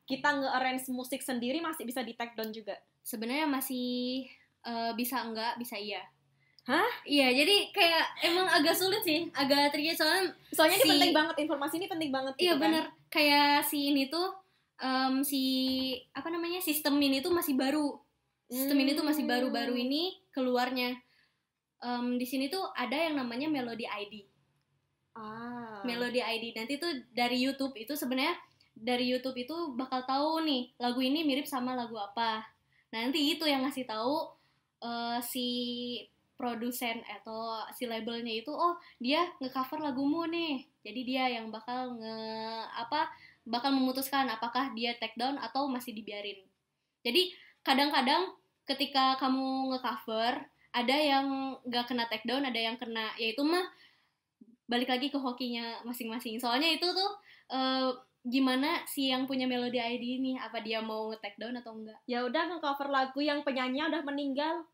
kita nge-arrange musik sendiri masih bisa di take down juga? Sebenarnya masih bisa enggak, bisa iya. Hah? Iya, jadi kayak emang agak sulit sih, agak tricky soalnya ini penting banget, informasi ini penting banget gitu. Iya benar, kayak si ini tuh sistem ini tuh masih baru. Sistem ini tuh masih baru-baru ini keluarnya. Di sini tuh ada yang namanya Melody ID. Melody ID nanti tuh dari YouTube itu sebenarnya dari YouTube itu bakal tahu nih lagu ini mirip sama lagu apa. Nanti itu yang ngasih tahu si produsen atau si labelnya itu, oh dia nge-cover lagumu nih. Jadi dia yang bakal bakal memutuskan apakah dia take down atau masih dibiarin. Jadi kadang-kadang ketika kamu nge-cover ada yang nggak kena take down, ada yang kena, ya itu mah balik lagi ke hokinya masing-masing. Soalnya itu tuh gimana si yang punya Melody ID ini, apa dia mau nge-take down atau enggak. Ya udah nge-cover lagu yang penyanyinya udah meninggal.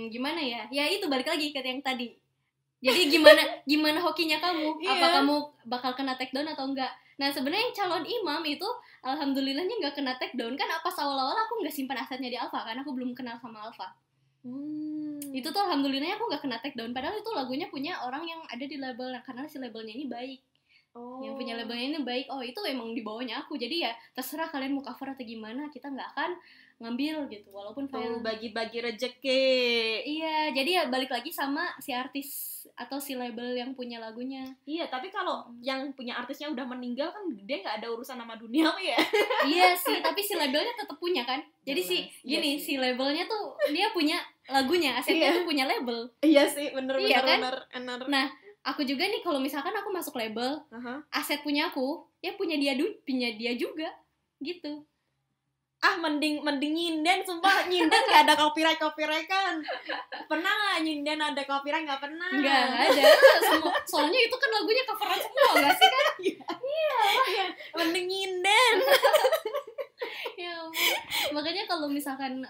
Gimana ya? Ya itu balik lagi ke yang tadi. Jadi gimana hokinya kamu? Apa kamu bakal kena take down atau enggak? Nah sebenarnya yang calon imam itu alhamdulillahnya nggak kena take down. Kan apa awal-awal aku nggak simpan asetnya di Alfa, karena aku belum kenal sama Alfa. Itu tuh alhamdulillahnya aku nggak kena take down. Padahal itu lagunya punya orang yang ada di label, karena si labelnya ini baik. Yang punya labelnya ini baik. Oh itu emang di bawahnya aku. Jadi ya terserah kalian mau cover atau gimana, kita nggak akan ngambil gitu, walaupun bagi-bagi rezeki. Iya, jadi ya balik lagi sama si artis atau si label yang punya lagunya. Iya, tapi kalau yang punya artisnya udah meninggal kan dia nggak ada urusan sama dunia ya. Iya sih, tapi si labelnya tetap punya kan. Jadi si labelnya tuh dia punya lagunya, asetnya tuh punya label. Iya sih, bener. Nah, aku juga nih kalau misalkan aku masuk label, aset punya aku, ya punya dia juga, gitu. Mending nyinden, sumpah nyinden gak ada copyright kan. Pernah gak nyinden ada copyright? Gak pernah. Gak ada. Soalnya itu kan lagunya coveran semua gak sih kan? Iya. Mending nyinden. Ya makanya kalau misalkan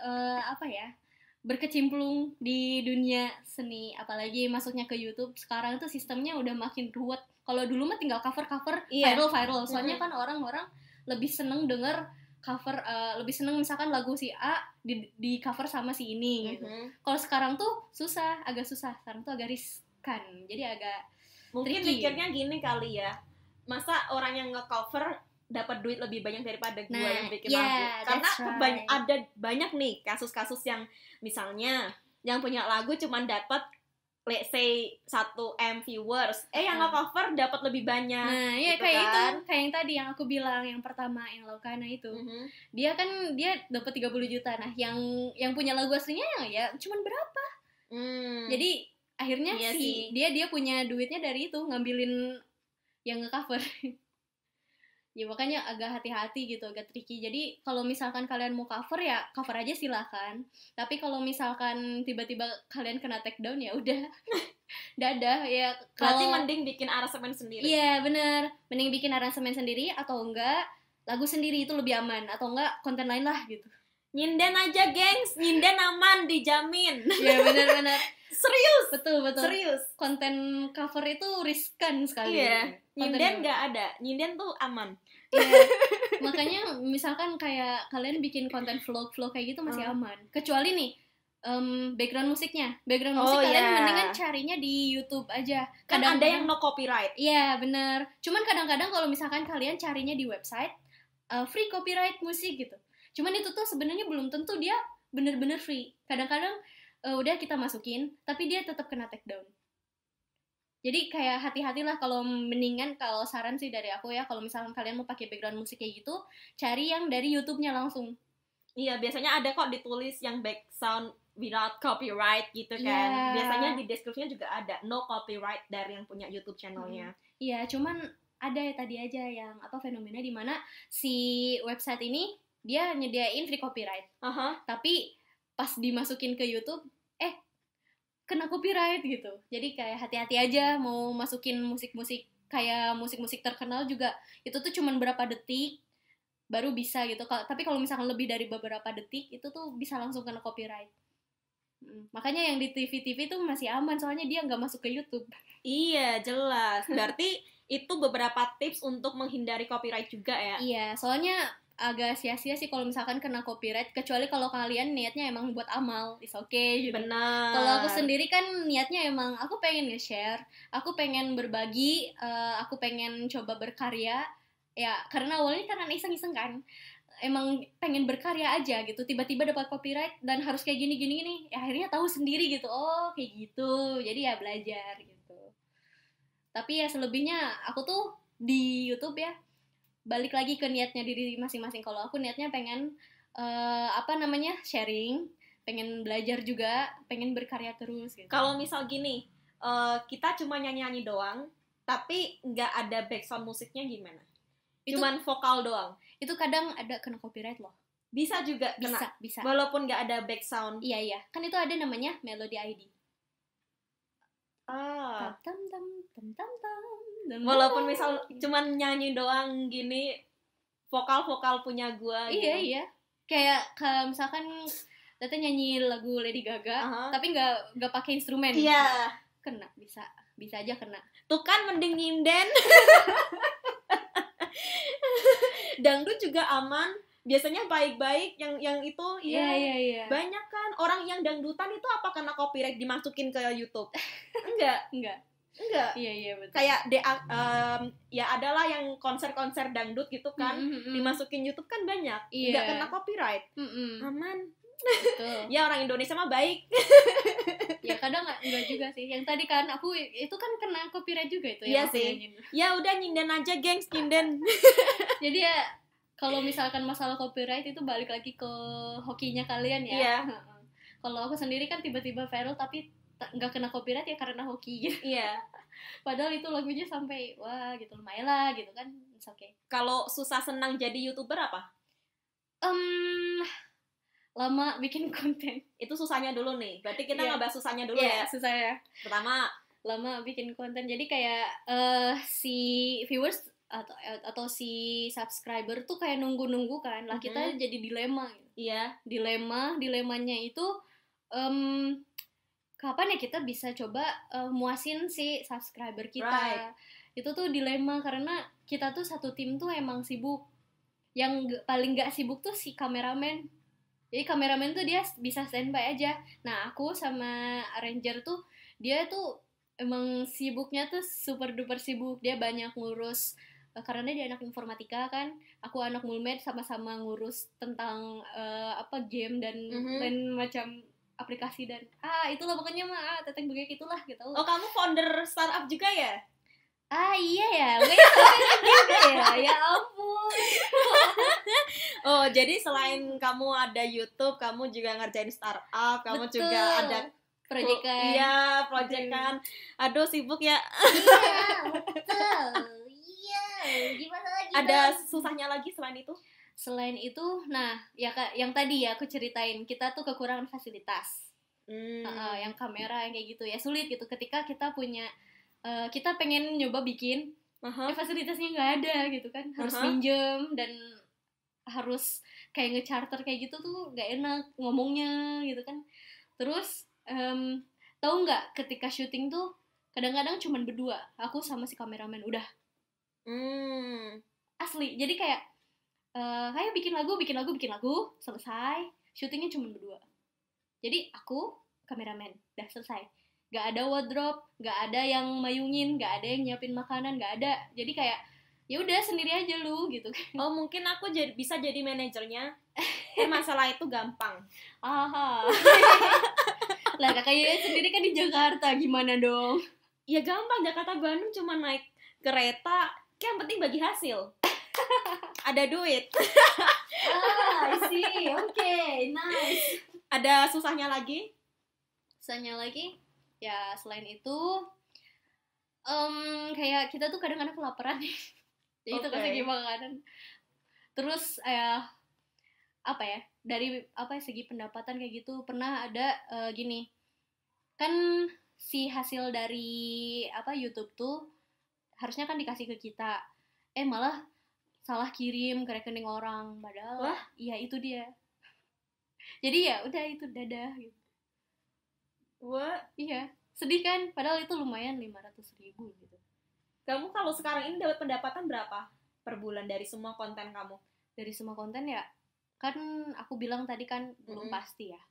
berkecimpung di dunia seni, apalagi masuknya ke YouTube, sekarang tuh sistemnya udah makin ruwet. Kalau dulu mah tinggal cover viral. Soalnya kan orang-orang lebih seneng denger cover, lebih seneng misalkan lagu si A di cover sama si ini gitu. Kalau sekarang tuh agak susah. Sekarang tuh agak kan, jadi agak mungkin tricky. Mikirnya gini kali ya, masa orang yang nge-cover dapat duit lebih banyak daripada gue yang bikin lagu. Karena right. Ada banyak nih kasus-kasus yang misalnya yang punya lagu cuman dapat let's say 1M viewers, yang nge-cover dapat lebih banyak. Nah, ya gitu kayak kan? Itu kayak yang tadi yang aku bilang yang pertama yang Laukana itu. Dia kan dia dapat 30 juta. Nah, yang punya lagu aslinya ya cuman berapa? Jadi akhirnya dia punya duitnya dari itu, ngambilin yang nge-cover. Ya makanya agak hati-hati gitu, agak tricky. Jadi kalau misalkan kalian mau cover ya cover aja silahkan. Tapi kalau misalkan tiba-tiba kalian kena take down ya udah dadah ya. Berarti mending bikin aransemen sendiri. Iya bener, mending bikin aransemen sendiri atau enggak lagu sendiri, itu lebih aman. Atau enggak konten lain lah gitu. Nyinden aja gengs, nyinden aman, dijamin. Iya bener-bener. Serius? Betul. Serius. Konten cover itu riskan sekali. Iya. Nyinden nggak ada, nyinden tuh aman. Iya. Makanya misalkan kayak kalian bikin konten vlog kayak gitu masih aman. Kecuali nih background musiknya. Background musik kalian mendingan carinya di YouTube aja. Kan ada yang no copyright. Iya benar. Cuman kadang-kadang kalau misalkan kalian carinya di website free copyright musik gitu. Cuman itu tuh sebenarnya belum tentu dia bener-bener free. Kadang-kadang udah kita masukin, tapi dia tetap kena take down. Jadi kayak hati-hatilah, kalau mendingan, kalau saran sih dari aku ya, kalau misalkan kalian mau pakai background musik kayak gitu, cari yang dari YouTube-nya langsung. Iya, biasanya ada kok ditulis yang back sound without copyright gitu kan. Yeah. Biasanya di deskripsinya juga ada no copyright dari yang punya YouTube channelnya. Iya, cuman ada ya tadi aja yang fenomena di mana si website ini dia nyediain free copyright. Tapi pas dimasukin ke YouTube, kena copyright gitu. Jadi kayak hati-hati aja mau masukin musik-musik kayak musik-musik terkenal juga, itu tuh cuman berapa detik baru bisa gitu. Tapi kalau misalkan lebih dari beberapa detik itu tuh bisa langsung kena copyright. Makanya yang di TV-TV tuh masih aman, soalnya dia nggak masuk ke YouTube. Iya jelas. Berarti itu beberapa tips untuk menghindari copyright juga ya. Iya, soalnya agak sia-sia sih kalau misalkan kena copyright, kecuali kalau kalian niatnya emang buat amal, is okay gitu. Benar. Kalau aku sendiri kan niatnya emang aku pengen nge-share, aku pengen berbagi, aku pengen coba berkarya ya, karena awalnya karena iseng-iseng kan, emang pengen berkarya aja gitu, tiba-tiba dapat copyright dan harus kayak gini ya, akhirnya tahu sendiri gitu, oh kayak gitu, jadi ya belajar gitu. Tapi ya selebihnya aku tuh di YouTube ya balik lagi ke niatnya diri masing-masing. Kalau aku niatnya pengen sharing, pengen belajar juga, pengen berkarya terus gitu. Kalau misal gini, kita cuma nyanyi-nyanyi doang, tapi nggak ada background musiknya gimana? Cuman vokal doang. Itu kadang ada kena copyright loh. Bisa juga kena. Bisa. Walaupun nggak ada background. Iya. Kan itu ada namanya Melody ID. Walaupun misal cuman nyanyi doang gini, vokal punya gua gitu. Iya. Kayak misalkan Tete nyanyi lagu Lady Gaga, tapi nggak pakai instrumen. Iya. Kena, bisa aja kena. Tuh kan mending nyinden. Dangdut juga aman. Biasanya baik-baik yang itu iya. Banyak kan orang yang dangdutan itu apa kena copyright dimasukin ke YouTube? Enggak. Iya betul. Kayak ya adalah yang konser-konser dangdut gitu kan, dimasukin YouTube kan banyak. Enggak kena copyright. Aman. Betul. Ya orang Indonesia mah baik. Ya kadang enggak juga sih. Yang tadi kan aku itu kan kena copyright juga itu. Iya sih. Ya udah nyinden aja gengs, nyinden. Jadi ya kalau misalkan masalah copyright itu balik lagi ke hokinya kalian ya. Iya. Kalau aku sendiri kan tiba-tiba viral tapi nggak kena copyright ya karena hoki. Iya. Padahal itu lagunya sampai wah gitu, lumayan lah gitu kan. It's okay. Kalau susah senang jadi YouTuber apa? Lama bikin konten. Itu susahnya dulu nih. Berarti kita ngebahas susahnya dulu ya. Susah ya. Pertama, lama bikin konten. Jadi kayak si viewers atau si subscriber tuh kayak nunggu kan lah, kita jadi dilema gitu. Iya. Dilemanya itu kapan ya kita bisa coba muasin si subscriber kita. Right. Itu tuh dilema karena kita tuh satu tim tuh emang sibuk. Yang paling gak sibuk tuh si kameramen. Jadi kameramen tuh dia bisa standby aja. Nah aku sama arranger tuh dia tuh emang sibuknya tuh super duper sibuk. Dia banyak ngurus karena dia anak informatika kan, aku anak mulmed, sama-sama ngurus tentang game dan lain macam aplikasi dan itulah pokoknya mah teteng begitu itulah gitu. Oh, kamu founder startup juga ya? Iya ya, juga ya ampun. Oh, jadi selain kamu ada YouTube, kamu juga ngerjain startup, kamu Betul. juga ada proyekan. Iya, proyekan. Aduh, sibuk ya. Iya, betul. Iya, gimana lagi? Ada susahnya lagi selain itu? Selain itu, nah, ya Kak, yang tadi ya aku ceritain, kita tuh kekurangan fasilitas. Yang kamera yang kayak gitu ya sulit gitu ketika kita punya kita pengen nyoba bikin ya fasilitasnya nggak ada gitu kan, harus minjem dan harus kayak nge-charter kayak gitu tuh nggak enak ngomongnya gitu kan. Terus tahu nggak ketika syuting tuh kadang-kadang cuman berdua, aku sama si kameramen udah. Asli, jadi kayak kayak bikin lagu selesai, syutingnya cuma berdua. Jadi aku kameramen udah selesai, nggak ada wardrobe, nggak ada yang mayungin, nggak ada yang nyiapin makanan, nggak ada. Jadi kayak ya udah sendiri aja lu gitu kan. Oh, mungkin aku bisa jadi manajernya. Masalah itu gampang. Lah kakaknya sendiri kan di Jakarta, gimana dong? Ya gampang, Jakarta Bandung cuma naik kereta, yang penting bagi hasil. Ada duit. I see, okay, nice. Ada susahnya lagi? Susahnya lagi, ya selain itu, kayak kita tuh kadang-kadang kelaparan nih. Jadi itu kan segi makanan. Terus dari segi pendapatan kayak gitu pernah ada gini. Kan si hasil dari YouTube tuh harusnya kan dikasih ke kita. Malah salah kirim ke rekening orang, padahal iya itu dia. Jadi ya udah itu dadah gitu. Wah, iya, sedih kan? Padahal itu lumayan 500.000 gitu. Kamu kalau sekarang ini dapat pendapatan berapa per bulan dari semua konten kamu? Dari semua konten ya, kan aku bilang tadi kan belum pasti ya.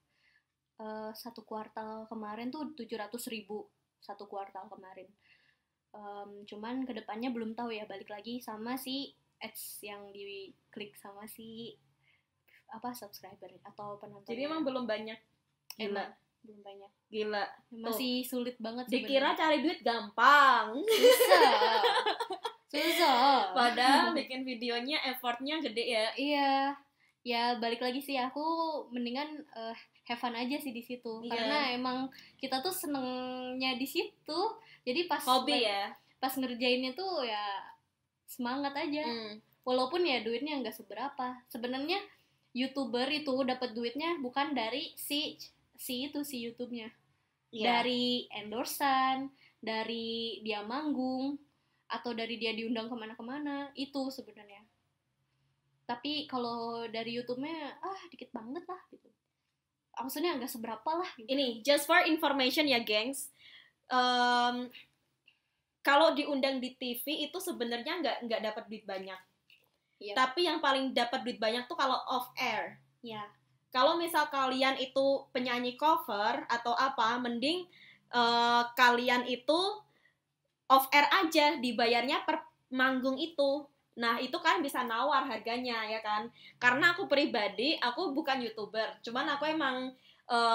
Satu kuartal kemarin tuh 700.000 satu kuartal kemarin. Cuman kedepannya belum tahu ya, balik lagi sama si ads yang diklik sama si subscriber atau penonton. Jadi emang belum banyak. Gila. Belum banyak. Gila. Masih sulit banget sebenarnya. Dikira cari duit gampang. Susah. Padahal bikin videonya effortnya gede ya. Iya. Ya balik lagi sih, aku mendingan have fun aja sih di situ. Karena emang kita tuh senengnya di situ. Jadi pas hobi ya. Pas ngerjainnya tuh ya semangat aja. Walaupun ya duitnya nggak seberapa. Sebenarnya YouTuber itu dapat duitnya bukan dari si YouTube-nya. Dari endorsan, dari dia manggung, atau dari dia diundang kemana-kemana, itu sebenarnya. Tapi kalau dari YouTube-nya dikit banget lah gitu. Maksudnya nggak seberapa lah gitu. Ini just for information ya gengs, kalau diundang di TV itu sebenarnya nggak dapat duit banyak. Yep. Tapi yang paling dapat duit banyak tuh kalau off air. Ya. Kalau misal kalian itu penyanyi cover atau apa, mending kalian itu off air aja, dibayarnya per manggung itu. Nah, itu kan bisa nawar harganya ya kan. Karena aku pribadi, aku bukan YouTuber, cuman aku emang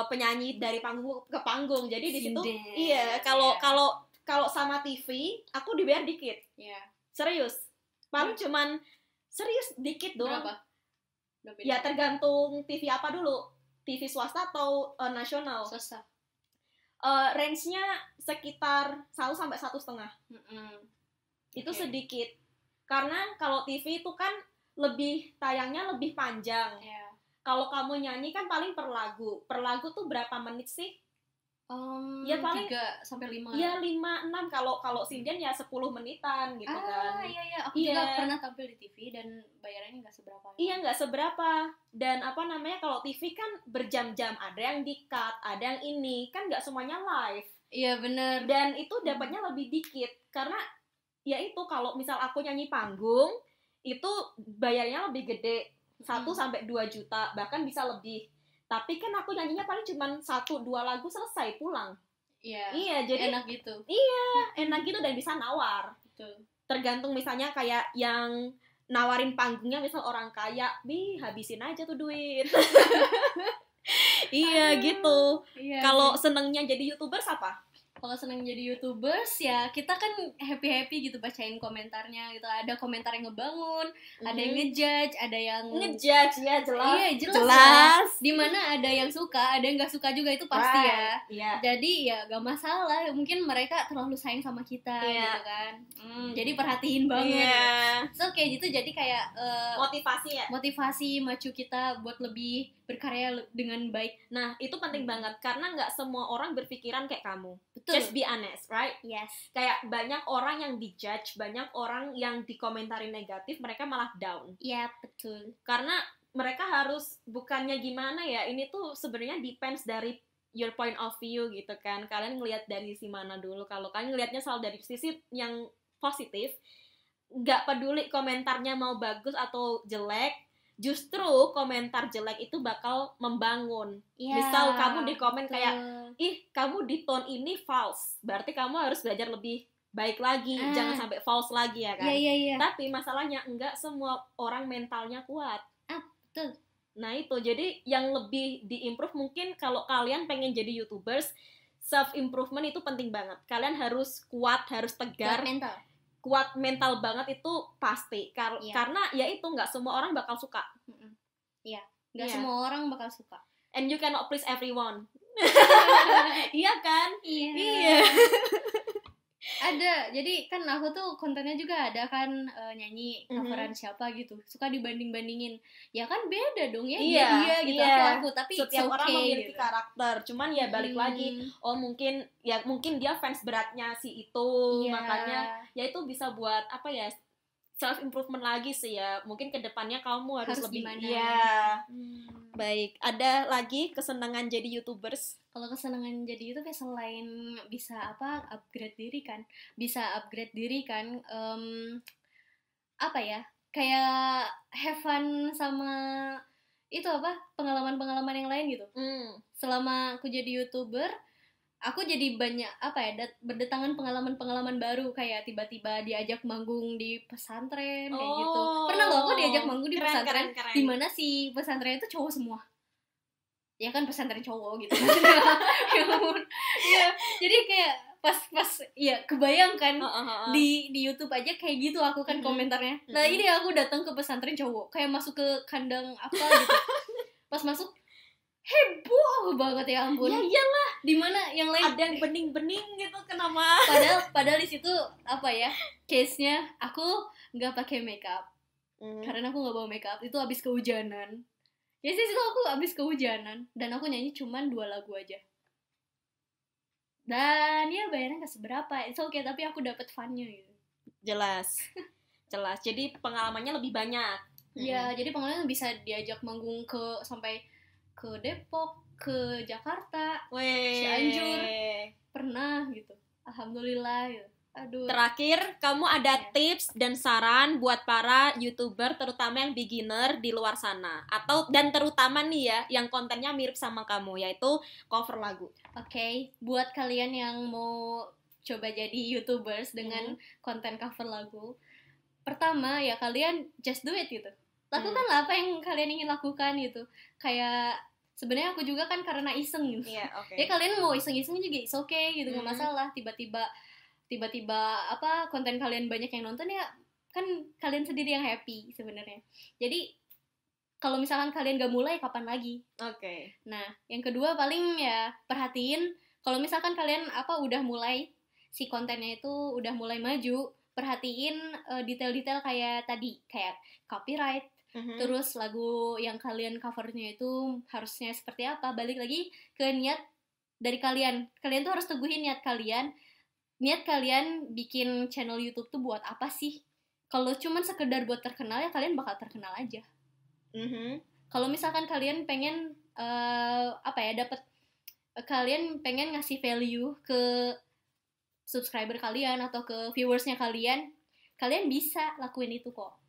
penyanyi dari panggung ke panggung. Jadi di situ kalau sama TV, aku dibayar dikit. Yeah. Serius. Paling cuman serius dikit doang. Berapa? Ya tergantung TV apa dulu. TV swasta atau nasional? Swasta. Range-nya sekitar 1 sampai 1,5. Itu sedikit. Karena kalau TV itu kan tayangnya lebih panjang. Yeah. Kalau kamu nyanyi kan paling per lagu. Per lagu tuh berapa menit sih? Ya paling 3 sampai 5. Ya 5-6, kalau sinden ya 10 menitan gitu kan. Iya. Aku juga pernah tampil di TV dan bayarannya nggak seberapa. Iya, nggak seberapa. Dan kalau TV kan berjam-jam, ada yang di-cut, ada yang ini, kan nggak semuanya live. Iya bener. Dan itu dapatnya lebih dikit. Karena ya itu, kalau misal aku nyanyi panggung, itu bayarnya lebih gede. 1 sampai 2 juta, bahkan bisa lebih. Tapi kan aku nyanyinya paling cuma 1-2 lagu selesai pulang. Iya, jadi enak gitu. Iya, enak gitu dan bisa nawar. Betul. Tergantung misalnya kayak yang nawarin panggungnya misal orang kaya, habisin aja tuh duit. Iya gitu. Iya, kalau senengnya jadi YouTubers apa? Kalau seneng jadi YouTubers ya kita kan happy gitu bacain komentarnya gitu. Ada komentar yang ngebangun, ada yang ngejudge, ada yang ngejudge ya jelas. Iya jelas. Dimana ada yang suka, ada yang nggak suka juga itu pasti ya. Yeah. Jadi ya gak masalah. Mungkin mereka terlalu sayang sama kita gitu kan. Jadi perhatiin banget. So kayak gitu jadi kayak motivasi ya. Motivasi macu kita buat lebih berkarya dengan baik. Nah itu penting banget karena nggak semua orang berpikiran kayak kamu. Betul. Just be honest, right? Yes. Kayak banyak orang yang dijudge, banyak orang yang dikomentarin negatif, mereka malah down. Iya, betul. Karena mereka harus bukannya gimana ya, ini tuh sebenarnya depends dari your point of view gitu kan. Kalian ngelihat dari sisi mana dulu. Kalau kalian ngelihatnya selalu dari sisi yang positif, nggak peduli komentarnya mau bagus atau jelek, justru komentar jelek itu bakal membangun. Misal kamu di komen kayak, ih kamu di tone ini false, berarti kamu harus belajar lebih baik lagi, jangan sampai false lagi ya kan. Tapi masalahnya enggak semua orang mentalnya kuat. Betul. Nah itu, jadi yang lebih diimprove mungkin kalau kalian pengen jadi YouTubers, self improvement itu penting banget. Kalian harus kuat, harus tegar. Kuat mental banget itu pasti karena ya itu nggak semua orang bakal suka. Nggak semua orang bakal suka. And you cannot please everyone. Iya kan? Iya. Ada, jadi kan aku tuh kontennya juga ada kan nyanyi coveran siapa gitu, suka dibanding-bandingin, ya kan beda dong ya dia gitu aku tapi setiap orang memiliki karakter, cuman ya balik lagi, mungkin dia fans beratnya si itu, makanya ya itu bisa buat apa ya self improvement lagi sih ya, mungkin kedepannya kamu harus lebih baik. Ada lagi kesenangan jadi YouTubers? Kalau kesenangan jadi YouTuber selain bisa upgrade diri kan, apa ya, kayak have fun sama itu pengalaman-pengalaman yang lain gitu. Selama aku jadi YouTuber, aku jadi banyak berdatangan pengalaman-pengalaman baru, kayak tiba-tiba diajak manggung di pesantren kayak gitu. Pernah loh aku diajak manggung di pesantren, di mana si pesantren itu cowok semua. Ya kan pesantren cowok gitu. Ya, jadi kayak pas ya kebayangkan di YouTube aja kayak gitu aku kan komentarnya. Nah, ini aku datang ke pesantren cowok, kayak masuk ke kandang apa gitu. Pas masuk heboh banget ya ampun. Ya iyalah, dimana yang lain ada yang bening-bening gitu kenapa? Padahal di situ case-nya aku nggak pakai makeup. Karena aku nggak bawa makeup, itu habis kehujanan. Ya sih itu aku habis kehujanan dan aku nyanyi cuman 2 lagu aja. Dan ya bayarnya nggak seberapa, it's okay, tapi aku dapet fun-nya gitu. Jelas. Jadi pengalamannya lebih banyak. Ya, jadi pengalaman bisa diajak manggung sampai ke Depok, ke Jakarta, Cianjur, pernah gitu. Alhamdulillah gitu. Aduh. Terakhir, kamu ada tips dan saran buat para YouTuber terutama yang beginner di luar sana dan terutama nih ya yang kontennya mirip sama kamu, yaitu cover lagu. Oke, buat kalian yang mau coba jadi YouTubers dengan konten cover lagu, pertama ya kalian just do it gitu. Lakukanlah apa yang kalian ingin lakukan gitu. Kayak sebenarnya aku juga kan karena iseng gitu. Ya kalian mau iseng-iseng juga it's okay gitu, nggak masalah. Tiba-tiba konten kalian banyak yang nonton, ya kan kalian sendiri yang happy sebenarnya. Jadi kalau misalkan kalian gak mulai, kapan lagi? Nah, yang kedua paling ya perhatiin kalau misalkan kalian udah mulai si kontennya itu udah mulai maju, perhatiin detail-detail kayak tadi, kayak copyright, terus lagu yang kalian covernya itu harusnya seperti apa. Balik lagi ke niat dari kalian tuh harus teguhin niat kalian bikin channel YouTube tuh buat apa sih? Kalau cuman sekedar buat terkenal, ya kalian bakal terkenal aja. Kalau misalkan kalian pengen kalian pengen ngasih value ke subscriber kalian atau ke viewersnya kalian bisa lakuin itu kok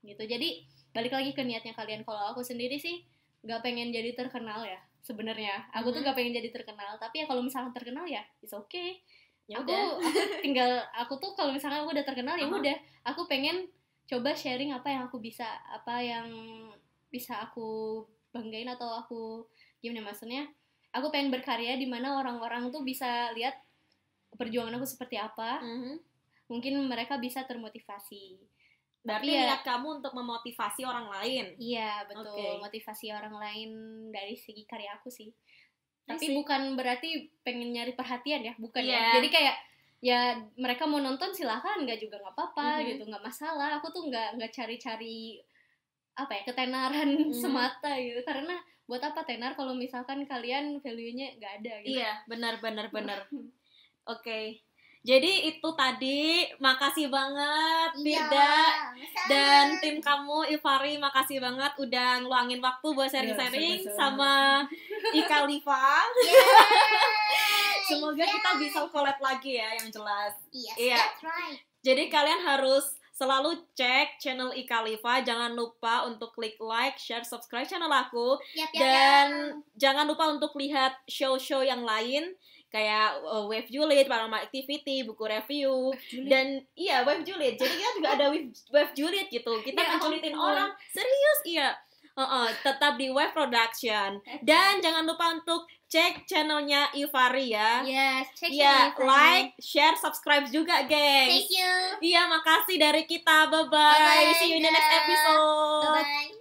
gitu. Jadi balik lagi ke niatnya kalian. Kalau aku sendiri sih nggak pengen jadi terkenal ya, sebenarnya. Aku tuh gak pengen jadi terkenal, tapi ya kalau misalkan terkenal ya it's okay. Ya aku tinggal aku tuh kalau misalkan aku udah terkenal ya udah, aku pengen coba sharing apa yang aku bisa, apa yang bisa aku banggain atau aku gimana maksudnya. Aku pengen berkarya di mana orang-orang tuh bisa lihat perjuangan aku seperti apa. Mungkin mereka bisa termotivasi. Berarti niat kamu untuk memotivasi orang lain. Iya, betul. Motivasi orang lain dari segi karya aku sih. Tapi bukan berarti pengen nyari perhatian ya, bukan ya. Jadi kayak ya mereka mau nonton silahkan, nggak juga nggak apa-apa gitu, nggak masalah. Aku tuh nggak cari-cari apa ya ketenaran semata gitu. Karena buat apa tenar kalau misalkan kalian value-nya nggak ada gitu. Iya, benar. Oke. Jadi itu tadi, makasih banget Firda dan tim kamu Ivari, makasih banget udah ngeluangin waktu buat sharing-sharing sama Ika Liva. Semoga kita bisa collab lagi ya, yang jelas. Yes, that's right. Jadi kalian harus selalu cek channel Ika Liva, jangan lupa untuk klik like, share, subscribe channel aku. Dan jangan lupa untuk lihat show-show yang lain kayak Wave Julid, Paranormal Activity, buku review, dan Wave Julid. Jadi kita juga ada Wave Julid gitu. Kita ngejulitin orang. Serius, iya. Tetap di Wave Production. Dan jangan lupa untuk cek channelnya Ivari ya. Yes, cek like, share, subscribe juga, gengs. Thank you. Iya, makasih dari kita. Bye-bye. See you in the next episode. Bye-bye.